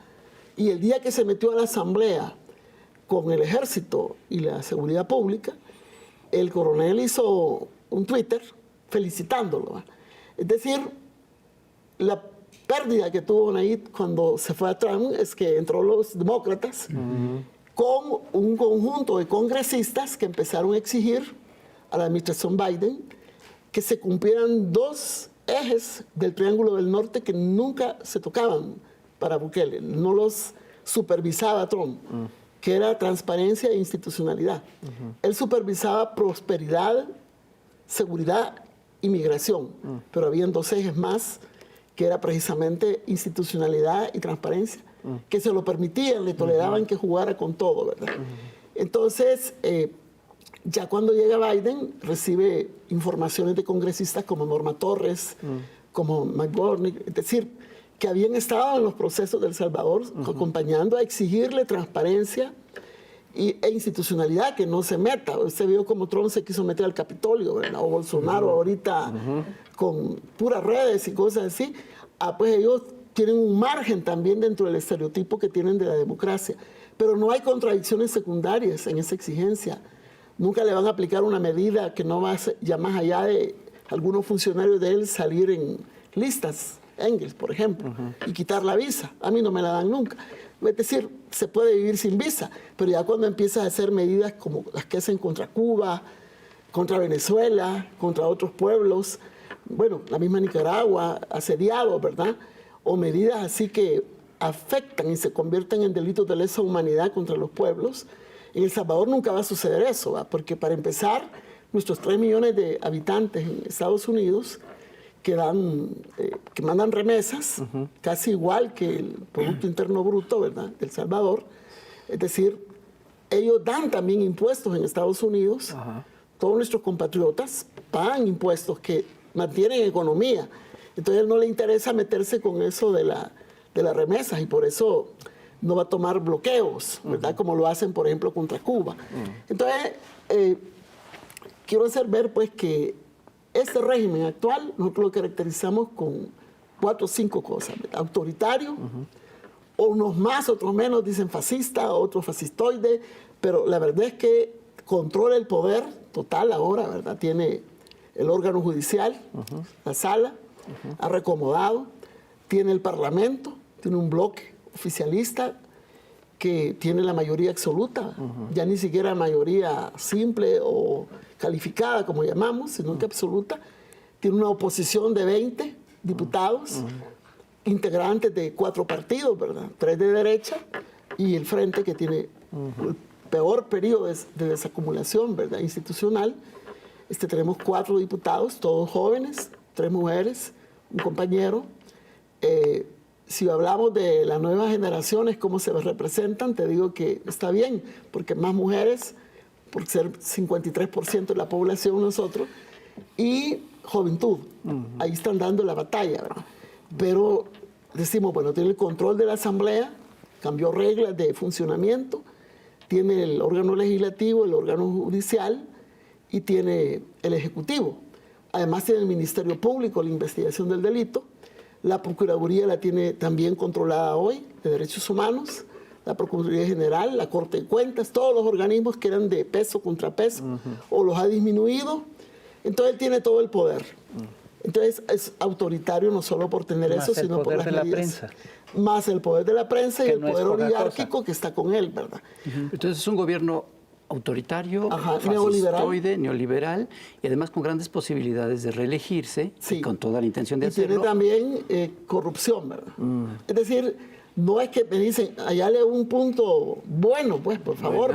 Y el día que se metió a la asamblea con el ejército y la seguridad pública, el coronel hizo un Twitter felicitándolo, ¿verdad? Es decir, la pérdida que tuvo Nayib cuando se fue a Trump es que entró los demócratas con un conjunto de congresistas que empezaron a exigir a la administración Biden que se cumplieran 2 ejes del Triángulo del Norte que nunca se tocaban para Bukele, no los supervisaba Trump, que era transparencia e institucionalidad. Él supervisaba prosperidad, seguridad y migración, pero habían 2 ejes más que era precisamente institucionalidad y transparencia, que se lo permitían, le toleraban que jugara con todo, ¿verdad? Entonces, ya cuando llega Biden, recibe informaciones de congresistas como Norma Torres, como McGovern, es decir, que habían estado en los procesos de El Salvador acompañando a exigirle transparencia e institucionalidad, que no se meta. Usted vio cómo Trump se quiso meter al Capitolio, ¿verdad? O Bolsonaro ahorita con puras redes y cosas así. Pues ellos tienen un margen también dentro del estereotipo que tienen de la democracia. Pero no hay contradicciones secundarias en esa exigencia. Nunca le van a aplicar una medida que no va a ser ya más allá de algunos funcionarios de él salir en listas, Engels, por ejemplo, y quitar la visa. A mí no me la dan nunca. Es decir, se puede vivir sin visa, pero ya cuando empiezas a hacer medidas como las que hacen contra Cuba, contra Venezuela, contra otros pueblos, bueno, la misma Nicaragua, asediados, ¿verdad? O medidas así que afectan y se convierten en delitos de lesa humanidad contra los pueblos. En El Salvador nunca va a suceder eso, ¿va? Porque para empezar, nuestros 3 millones de habitantes en Estados Unidos que mandan remesas, casi igual que el Producto Interno Bruto, ¿verdad?, de El Salvador. Es decir, ellos dan también impuestos en Estados Unidos. Todos nuestros compatriotas pagan impuestos que mantienen economía. Entonces, a él no le interesa meterse con eso de de las remesas y por eso no va a tomar bloqueos, ¿verdad? Como lo hacen, por ejemplo, contra Cuba. Entonces, quiero hacer ver pues que este régimen actual nosotros lo caracterizamos con 4 o 5 cosas, ¿verdad? Autoritario, unos más, otros menos, dicen fascista, otros fascistoide, pero la verdad es que controla el poder total ahora, ¿verdad? Tiene el órgano judicial, la sala, ha recomodado, tiene el parlamento, tiene un bloque oficialista que tiene la mayoría absoluta, ya ni siquiera mayoría simple o calificada, como llamamos, sino que absoluta. Tiene una oposición de 20 diputados, integrantes de 4 partidos, ¿verdad? 3 de derecha y el Frente, que tiene el peor periodo de desacumulación, ¿verdad? Institucional. Tenemos 4 diputados, todos jóvenes, 3 mujeres, un compañero. Si hablamos de las nuevas generaciones, cómo se representan, te digo que está bien, porque más mujeres, por ser 53% de la población nosotros, y juventud. Ahí están dando la batalla, ¿verdad? Pero decimos, bueno, tiene el control de la Asamblea, cambió reglas de funcionamiento, tiene el órgano legislativo, el órgano judicial y tiene el Ejecutivo. Además tiene el Ministerio Público, la investigación del delito. La Procuraduría la tiene también controlada hoy, de Derechos Humanos, la Procuraduría General, la Corte de Cuentas, todos los organismos que eran de peso, contrapeso, o los ha disminuido. Entonces él tiene todo el poder. Entonces es autoritario no solo por tener eso, sino por las medidas. Más el poder de la prensa y el poder oligárquico que está con él, ¿verdad? Entonces es un gobierno autoritario, neoliberal y además con grandes posibilidades de reelegirse y con toda la intención de hacerlo. Tiene también corrupción, ¿verdad? Es decir, no es que me dicen, hallale un punto bueno, pues, por favor.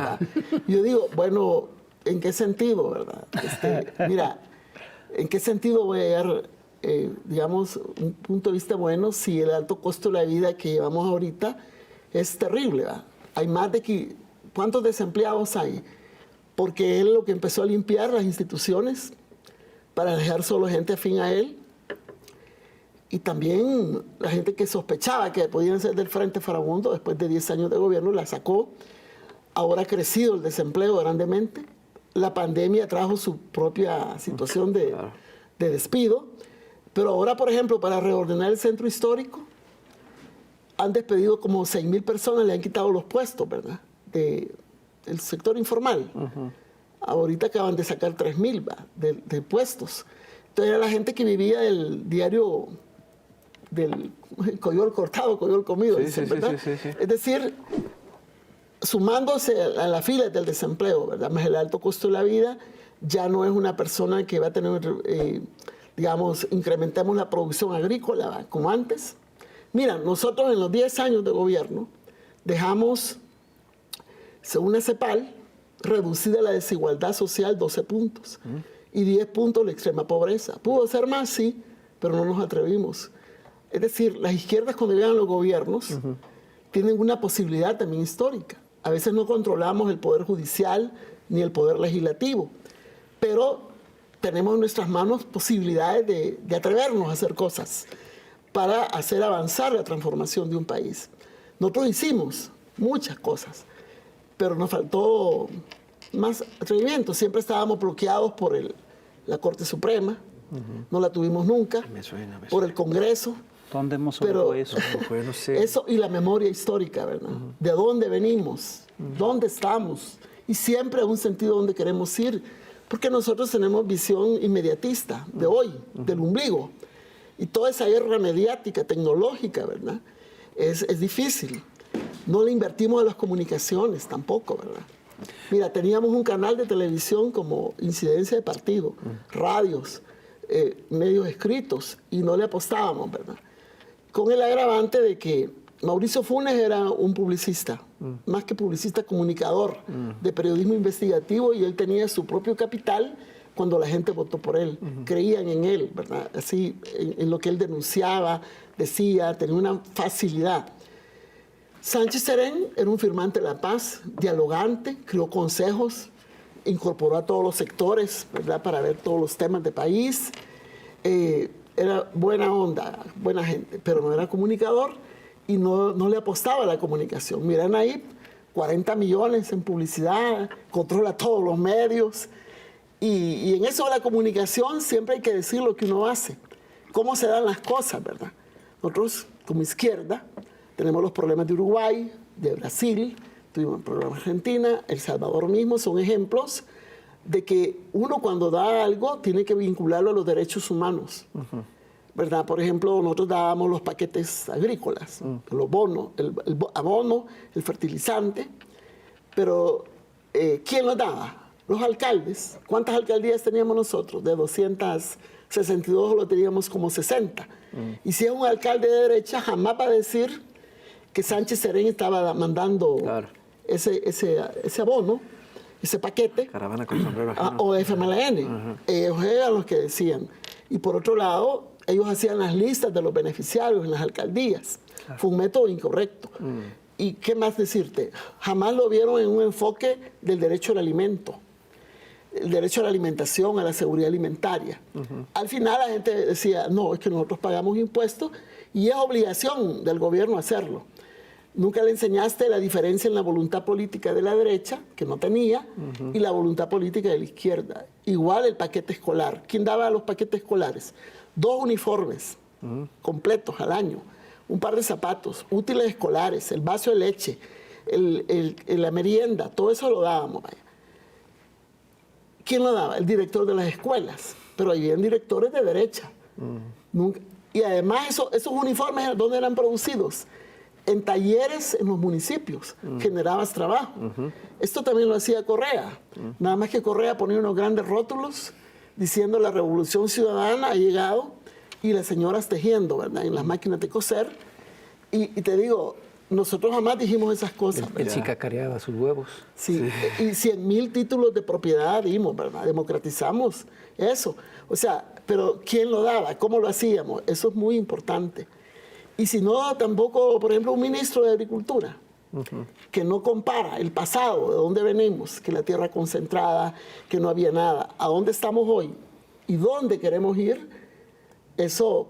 Yo digo, bueno, ¿en qué sentido, verdad? Mira, ¿en qué sentido voy a hallar, digamos, un punto de vista bueno si el alto costo de la vida que llevamos ahorita es terrible, ¿verdad? Hay más de que... ¿Cuántos desempleados hay? Porque él lo que empezó a limpiar las instituciones para dejar solo gente afín a él. Y también la gente que sospechaba que podían ser del Frente Farabundo, después de 10 años de gobierno, la sacó. Ahora ha crecido el desempleo grandemente. La pandemia trajo su propia situación de despido. Pero ahora, por ejemplo, para reordenar el centro histórico, han despedido como 6.000 personas, le han quitado los puestos, ¿verdad? Del sector informal. Ahorita acaban de sacar 3.000 de puestos. Entonces era la gente que vivía del diario del coyol cortado, coyol comido, dicen, ¿verdad? Sí. Es decir, sumándose a la fila del desempleo, ¿verdad? Más el alto costo de la vida, ya no es una persona que va a tener, digamos, incrementemos la producción agrícola como antes. Mira, nosotros en los 10 años de gobierno dejamos, según la CEPAL, reducida la desigualdad social 12 puntos y 10 puntos la extrema pobreza. ¿Pudo ser más? Sí, pero no nos atrevimos. Es decir, las izquierdas cuando llegan a los gobiernos tienen una posibilidad también histórica. A veces no controlamos el poder judicial ni el poder legislativo, pero tenemos en nuestras manos posibilidades de atrevernos a hacer cosas para hacer avanzar la transformación de un país. Nosotros hicimos muchas cosas, pero nos faltó más atrevimiento. Siempre estábamos bloqueados por la Corte Suprema, no la tuvimos nunca, por el Congreso. ¿Dónde hemos oído eso? No sé. Eso y la memoria histórica, ¿verdad? ¿De dónde venimos? ¿Dónde estamos? Y siempre un sentido donde queremos ir, porque nosotros tenemos visión inmediatista de hoy, del ombligo. Y toda esa guerra mediática, tecnológica, ¿verdad? Es difícil. No le invertimos a las comunicaciones tampoco, ¿verdad? Mira, teníamos un canal de televisión como Incidencia de Partido, radios, medios escritos, y no le apostábamos, ¿verdad? Con el agravante de que Mauricio Funes era un publicista, más que publicista, comunicador de periodismo investigativo, y él tenía su propio capital cuando la gente votó por él. Creían en él, ¿verdad? Así, en lo que él denunciaba, decía, tenía una facilidad. Sánchez Serén era un firmante de la paz, dialogante, creó consejos, incorporó a todos los sectores, ¿verdad? Para ver todos los temas del país. Era buena onda, buena gente, pero no era comunicador y no le apostaba a la comunicación. Mira, Nayib, 40 millones en publicidad, controla todos los medios. Y en eso de la comunicación siempre hay que decir lo que uno hace, cómo se dan las cosas, ¿verdad? Nosotros, como izquierda, tenemos los problemas de Uruguay, de Brasil, tuvimos el problema de Argentina, El Salvador mismo, son ejemplos de que uno cuando da algo tiene que vincularlo a los derechos humanos, ¿verdad? Por ejemplo, nosotros dábamos los paquetes agrícolas, los bonos, el abono, el fertilizante, pero ¿quién los daba? Los alcaldes. ¿Cuántas alcaldías teníamos nosotros? De 262 lo teníamos como 60. Y si es un alcalde de derecha, jamás va a decir que Sánchez Serén estaba mandando ese abono, ese paquete. Caravana con sombrero ajeno. O FMLN. Ellos eran los que decían. Y por otro lado, ellos hacían las listas de los beneficiarios en las alcaldías. Fue un método incorrecto. ¿Y qué más decirte? Jamás lo vieron en un enfoque del derecho al alimento, el derecho a la alimentación, a la seguridad alimentaria. Al final la gente decía, no, es que nosotros pagamos impuestos y es obligación del gobierno hacerlo. Nunca le enseñaste la diferencia en la voluntad política de la derecha, que no tenía, y la voluntad política de la izquierda. Igual el paquete escolar. ¿Quién daba los paquetes escolares? 2 uniformes completos al año, un par de zapatos, útiles escolares, el vaso de leche, la merienda, todo eso lo dábamos. Vaya. ¿Quién lo daba? El director de las escuelas. Pero habían directores de derecha. Nunca. Y además esos uniformes, ¿dónde eran producidos? En talleres en los municipios. Generabas trabajo. Esto también lo hacía Correa. Nada más que Correa ponía unos grandes rótulos diciendo la revolución ciudadana ha llegado y las señoras tejiendo, ¿verdad? En las máquinas de coser. Y te digo, nosotros jamás dijimos esas cosas. Él sí cacareaba sus huevos. Sí, y 100.000 títulos de propiedad dimos, ¿verdad? Democratizamos eso. O sea, pero ¿quién lo daba? ¿Cómo lo hacíamos? Eso es muy importante. Y si no, tampoco, por ejemplo, un ministro de Agricultura, que no compara el pasado, de dónde venimos, que la tierra concentrada, que no había nada, a dónde estamos hoy y dónde queremos ir, eso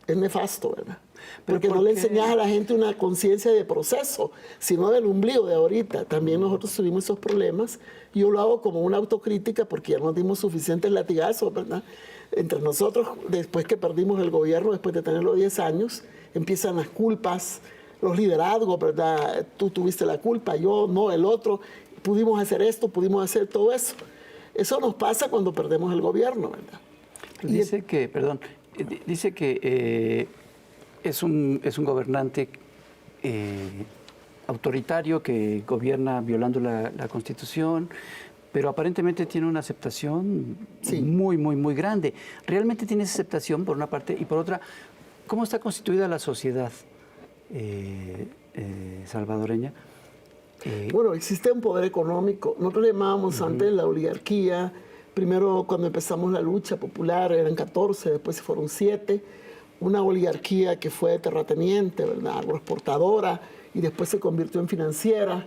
es nefasto, ¿verdad? Porque no le enseñas a la gente una conciencia de proceso, sino del ombligo de ahorita. También nosotros tuvimos esos problemas. Yo lo hago como una autocrítica porque ya nos dimos suficientes latigazos, ¿verdad? Entre nosotros, después que perdimos el gobierno, después de tenerlo 10 años, empiezan las culpas, los liderazgos, ¿verdad? Tú tuviste la culpa, yo no, el otro. Pudimos hacer esto, pudimos hacer todo eso. Eso nos pasa cuando perdemos el gobierno, ¿verdad? Dice que es un gobernante autoritario que gobierna violando la Constitución, pero aparentemente tiene una aceptación muy, muy, muy grande. ¿Realmente tiene esa aceptación por una parte? Y por otra, ¿cómo está constituida la sociedad salvadoreña? Bueno, existe un poder económico. Nosotros le llamábamos antes la oligarquía. Primero, cuando empezamos la lucha popular, eran 14, después se fueron 7. Una oligarquía que fue terrateniente, ¿verdad? Agroexportadora, y después se convirtió en financiera.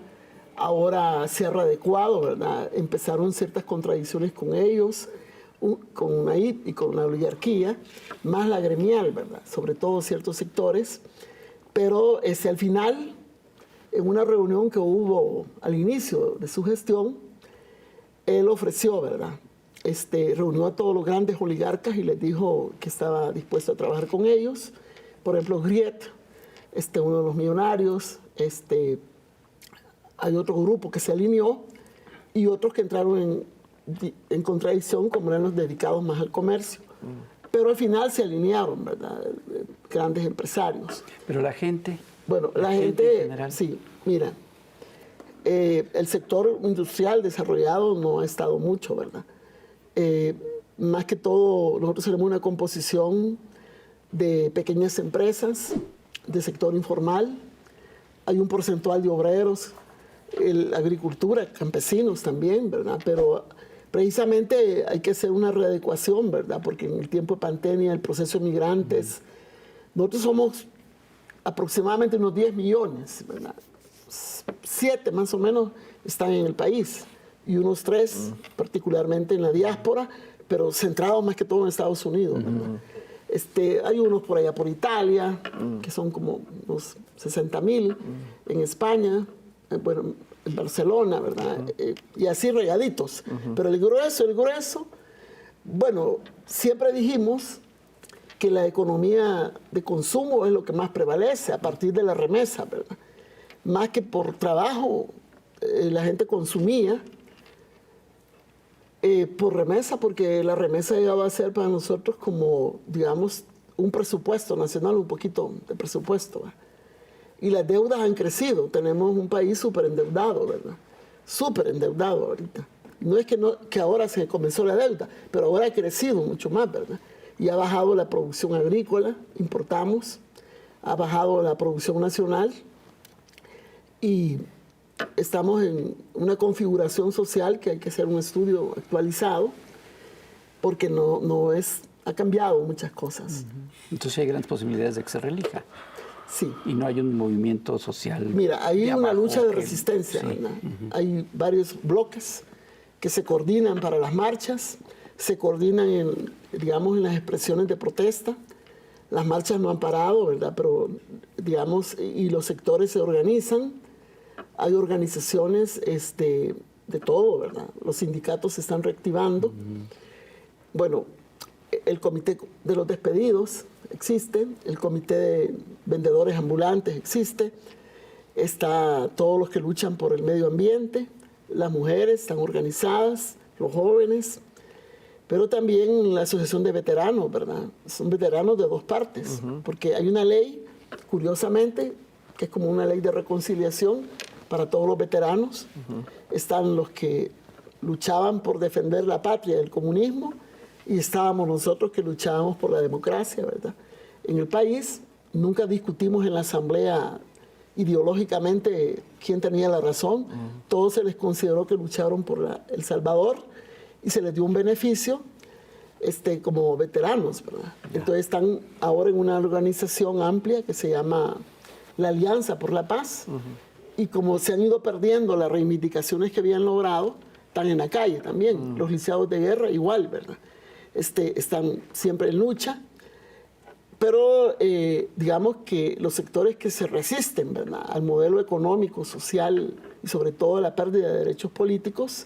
Ahora se ha readecuado, ¿verdad? Empezaron ciertas contradicciones con ellos, con Nayib y con la oligarquía, más la gremial, ¿verdad? Sobre todo ciertos sectores. Pero al final, en una reunión que hubo al inicio de su gestión, él ofreció, ¿verdad? Reunió a todos los grandes oligarcas y les dijo que estaba dispuesto a trabajar con ellos. Por ejemplo, Griet, uno de los millonarios, hay otro grupo que se alineó y otros que entraron en contradicción, como eran los dedicados más al comercio. Pero al final se alinearon, ¿verdad? Grandes empresarios. Pero la gente... Bueno, la gente en general. Sí, mira, el sector industrial desarrollado no ha estado mucho, ¿verdad? Más que todo, nosotros tenemos una composición de pequeñas empresas, de sector informal, hay un porcentual de obreros, la agricultura, campesinos también, ¿verdad? Pero precisamente hay que hacer una readecuación, ¿verdad? Porque en el tiempo de pandemia, el proceso de migrantes, nosotros somos aproximadamente unos 10 millones, ¿verdad? 7 más o menos están en el país y unos 3 particularmente en la diáspora, pero centrados más que todo en Estados Unidos, ¿verdad? Hay unos por allá por Italia, que son como unos 60,000, en España, bueno, en Barcelona, ¿verdad? Y así regaditos. Pero el grueso, bueno, siempre dijimos que la economía de consumo es lo que más prevalece a partir de la remesa, ¿verdad? Más que por trabajo, la gente consumía por remesa, porque la remesa llegaba a ser para nosotros como, digamos, un presupuesto nacional, un poquito de presupuesto, ¿verdad? Y las deudas han crecido. Tenemos un país súper endeudado, ¿verdad? Súper endeudado ahorita. No es que ahora se comenzó la deuda, pero ahora ha crecido mucho más, ¿verdad? Y ha bajado la producción agrícola, importamos, ha bajado la producción nacional y estamos en una configuración social que hay que hacer un estudio actualizado porque ha cambiado muchas cosas. Entonces hay grandes posibilidades de que se reelija. Sí. Y no hay un movimiento social. Mira, hay una abajo lucha de resistencia, sí. ¿verdad? Hay varios bloques que se coordinan para las marchas, se coordinan digamos, en las expresiones de protesta. Las marchas no han parado, ¿verdad? Pero, digamos, y los sectores se organizan. Hay organizaciones de todo, ¿verdad? Los sindicatos se están reactivando. Bueno, el comité de los despedidos existe, el comité de vendedores ambulantes existe, está todos los que luchan por el medio ambiente, las mujeres están organizadas, los jóvenes, pero también la asociación de veteranos, ¿verdad? Son veteranos de dos partes, porque hay una ley, curiosamente, que es como una ley de reconciliación para todos los veteranos. Están los que luchaban por defender la patria del comunismo y estábamos nosotros que luchábamos por la democracia, ¿verdad? En el país nunca discutimos en la asamblea ideológicamente quién tenía la razón. Todos se les consideró que lucharon por El Salvador y se les dio un beneficio como veteranos, ¿verdad? Entonces están ahora en una organización amplia que se llama la Alianza por la Paz y como se han ido perdiendo las reivindicaciones que habían logrado, están en la calle también. Los lisiados de guerra igual, ¿verdad? Están siempre en lucha. Pero digamos que los sectores que se resisten, ¿verdad?, al modelo económico, social y sobre todo a la pérdida de derechos políticos,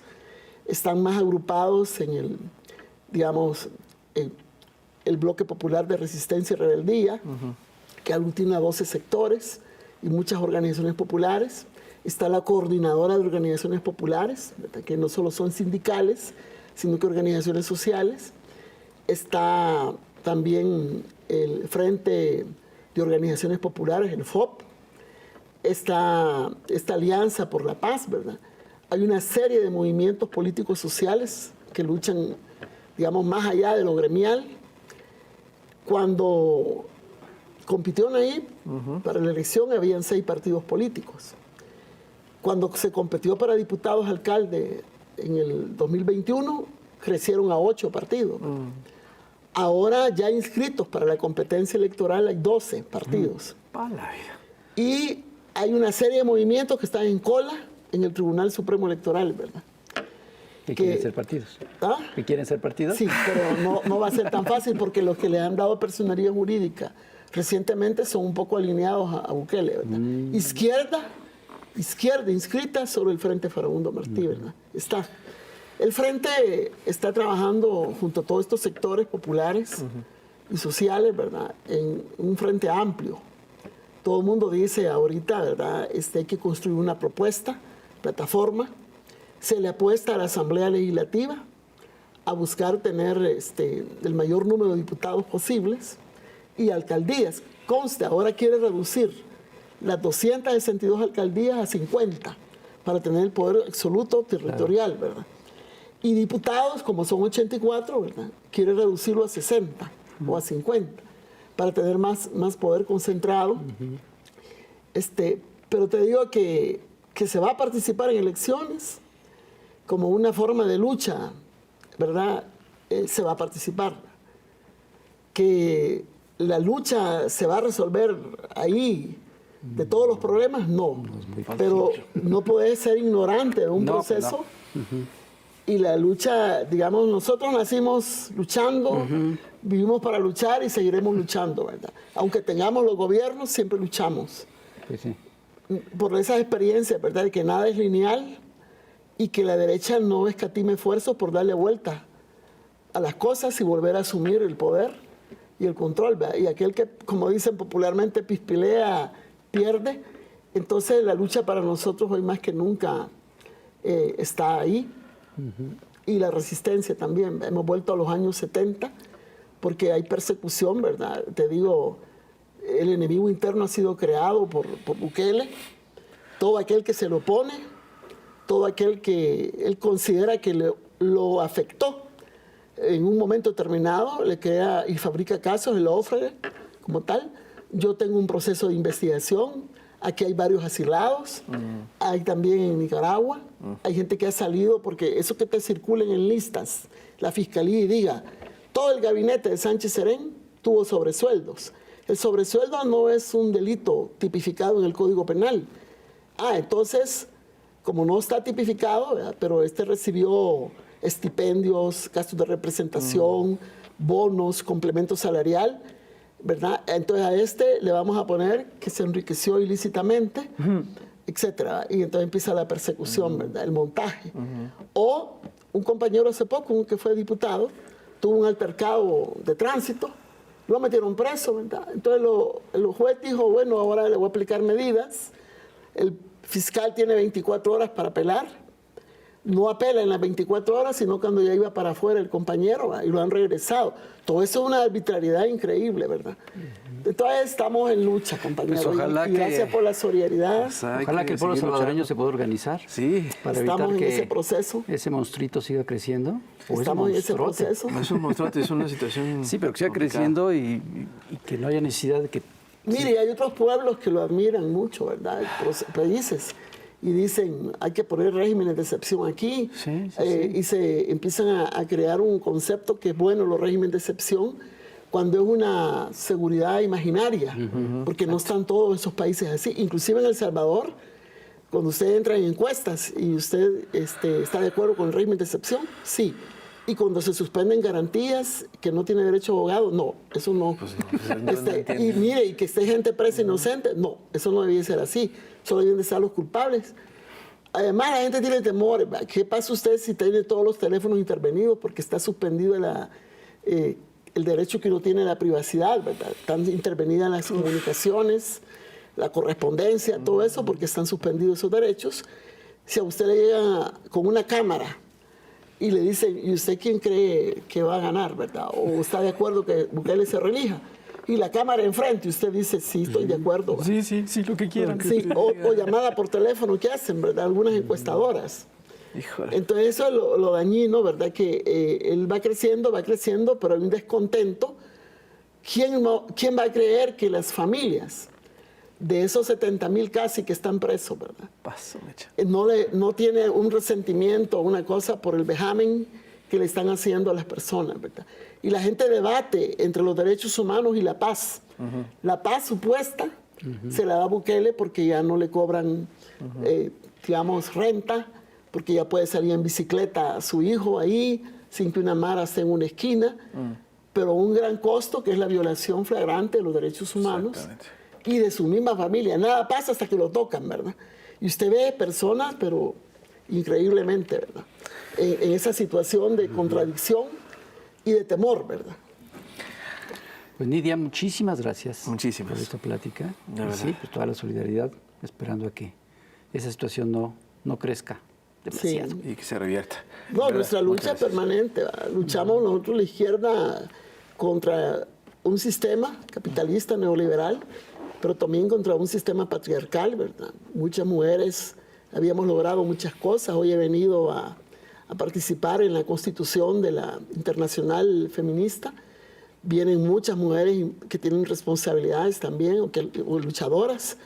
están más agrupados en el Bloque Popular de Resistencia y Rebeldía, que aglutina 12 sectores y muchas organizaciones populares. Está la Coordinadora de Organizaciones Populares, ¿verdad?, que no solo son sindicales, sino que organizaciones sociales. Está también el Frente de Organizaciones Populares, el FOP, esta Alianza por la Paz, ¿verdad? Hay una serie de movimientos políticos sociales que luchan, digamos, más allá de lo gremial. Cuando compitió Nayib para la elección habían 6 partidos políticos. Cuando se compitió para diputados alcalde en el 2021, crecieron a 8 partidos. Ahora ya inscritos para la competencia electoral hay 12 partidos. Y hay una serie de movimientos que están en cola en el Tribunal Supremo Electoral, ¿verdad? ¿Que quieren ser partidos? ¿Ah? ¿Que quieren ser partidos? Sí, pero no va a ser tan fácil porque los que le han dado personería jurídica recientemente son un poco alineados a Bukele, ¿verdad? Izquierda inscrita sobre el Frente Farabundo Martí, ¿verdad? El Frente está trabajando junto a todos estos sectores populares y sociales, ¿verdad?, en un frente amplio. Todo el mundo dice ahorita, ¿verdad?, hay que construir una propuesta, plataforma. Se le apuesta a la Asamblea Legislativa a buscar tener el mayor número de diputados posibles y alcaldías. Conste, ahora quiere reducir las 262 alcaldías a 50 para tener el poder absoluto territorial, ¿verdad? Y diputados, como son 84, ¿verdad?, quiere reducirlo a 60 o a 50 para tener más poder concentrado. Pero te digo que se va a participar en elecciones como una forma de lucha, ¿verdad? Se va a participar. Que la lucha se va a resolver ahí de todos los problemas, no. Pero no puedes ser ignorante de un proceso Y la lucha, digamos, nosotros nacimos luchando, vivimos para luchar y seguiremos luchando, ¿verdad? Aunque tengamos los gobiernos, siempre luchamos. Pues sí. Por esas experiencias, ¿verdad? De que nada es lineal y que la derecha no escatime esfuerzos por darle vuelta a las cosas y volver a asumir el poder y el control, ¿verdad? Y aquel que, como dicen popularmente, pispilea, pierde. Entonces la lucha para nosotros hoy más que nunca está ahí. Y la resistencia también. Hemos vuelto a los años 70 porque hay persecución, ¿verdad? Te digo, el enemigo interno ha sido creado por Bukele. Todo aquel que se lo opone, todo aquel que él considera que lo afectó en un momento determinado, le crea y fabrica casos, lo ofrece como tal. Yo tengo un proceso de investigación. Aquí hay varios asilados, hay también en Nicaragua, hay gente que ha salido porque eso que te circulen en listas, la fiscalía y diga, todo el gabinete de Sánchez Serén tuvo sobresueldos. El sobresueldo no es un delito tipificado en el Código Penal. Entonces, como no está tipificado, ¿verdad? Pero este recibió estipendios, gastos de representación, bonos, complemento salarial, ¿verdad? Entonces a este le vamos a poner que se enriqueció ilícitamente, etcétera. Y entonces empieza la persecución, ¿verdad? El montaje. O un compañero hace poco, un que fue diputado, tuvo un altercado de tránsito, lo metieron preso, ¿verdad? Entonces el juez dijo, bueno, ahora le voy a aplicar medidas. El fiscal tiene 24 horas para apelar. No apela en las 24 horas, sino cuando ya iba para afuera el compañero, ¿verdad? Y lo han regresado. Todo eso es una arbitrariedad increíble, ¿verdad? Entonces estamos en lucha, compañeros. Pues ojalá y gracias por la solidaridad. Ojalá que el pueblo salvadoreño se pueda organizar. Sí. Para Estamos evitar en que ese proceso. ese monstruito siga creciendo. Estamos en ese proceso. Es un monstruo, es una situación. Sí, pero que siga complicada. creciendo y que no haya necesidad de que... Mire, hay otros pueblos que lo admiran mucho, ¿verdad? Países. Y dicen, hay que poner regímenes de excepción aquí. Sí. Y se empiezan a crear un concepto que es bueno, los regímenes de excepción, cuando es una seguridad imaginaria, porque no están todos esos países así. Inclusive en El Salvador, cuando usted entra en encuestas y usted está de acuerdo con el régimen de excepción, sí. Y cuando se suspenden garantías, que no tiene derecho a abogado, no, eso no. Pues no y mire, y que esté gente presa inocente, no, eso no debía ser así. Solo deben de estar los culpables. Además, la gente tiene temor. ¿Qué pasa usted si tiene todos los teléfonos intervenidos porque está suspendido el derecho que uno tiene a la privacidad, ¿verdad? Están intervenidas las comunicaciones, la correspondencia, todo eso, porque están suspendidos esos derechos. Si a usted le llega con una cámara y le dicen, ¿y usted quién cree que va a ganar, verdad? ¿O está de acuerdo que Bukele se relija? Y la cámara enfrente, y usted dice, sí, estoy de acuerdo. ¿verdad? Sí, lo que quieran. Sí, o llamada por teléfono, ¿qué hacen, verdad? Algunas encuestadoras. Híjole. Entonces eso es lo dañino, ¿verdad? Que él va creciendo, pero hay un descontento. ¿Quién va a creer que las familias de esos 70,000 casi que están presos, ¿verdad? Paso, mecha. No tiene un resentimiento o una cosa por el vejamen que le están haciendo a las personas, ¿verdad? Y la gente debate entre los derechos humanos y la paz. La paz supuesta se la da Bukele porque ya no le cobran, digamos, renta, porque ya puede salir en bicicleta a su hijo ahí, sin que una mara esté en una esquina, pero un gran costo que es la violación flagrante de los derechos humanos y de su misma familia. Nada pasa hasta que lo tocan, ¿verdad? Y usted ve personas, pero increíblemente, ¿verdad? En esa situación de contradicción y de temor, ¿verdad? Pues Nidia, muchísimas gracias. Muchísimas. Por esta plática. De verdad. Sí, pues toda la solidaridad, esperando a que esa situación no crezca demasiado. Sí. Y que se revierta. No, ¿Verdad? nuestra lucha Muchas es gracias. permanente. ¿verdad? Luchamos nosotros, la izquierda, contra un sistema capitalista neoliberal, pero también contra un sistema patriarcal, ¿verdad? Muchas mujeres habíamos logrado muchas cosas. Hoy he venido a participar en la constitución de la Internacional Feminista. Vienen muchas mujeres que tienen responsabilidades también, o luchadoras,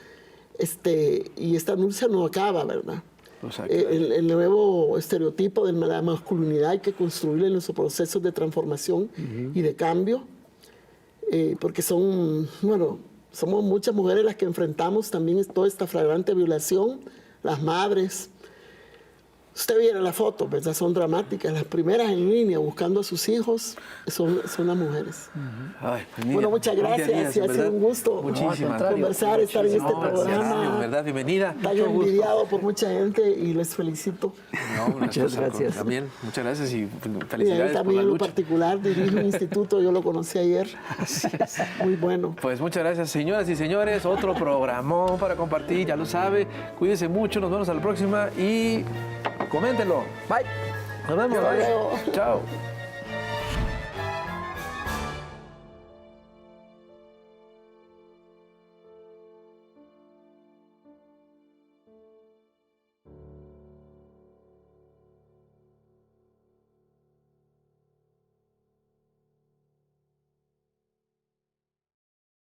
y esta lucha no acaba, ¿verdad? O sea, El nuevo estereotipo de la masculinidad hay que construirlo en nuestros procesos de transformación y de cambio, porque somos muchas mujeres las que enfrentamos también toda esta flagrante violación, las madres, Usted viera la foto, ¿verdad? Son dramáticas. Las primeras en línea buscando a sus hijos son las mujeres. Ay, pues, Bueno, muchas gracias. Y ha sido un gusto conversar, estar en este programa. En verdad, bienvenida. Tan envidiado por mucha gente y les felicito. No, Muchas gracias. También, muchas gracias y Y felicidades por también la en lo lucha. particular dirijo un instituto, yo lo conocí ayer. Muy bueno. Pues muchas gracias, señoras y señores. Otro programón para compartir, ya lo sabe. Cuídense mucho, nos vemos a la próxima y coméntenlo. Bye. Nos vemos. Hasta luego. Chao.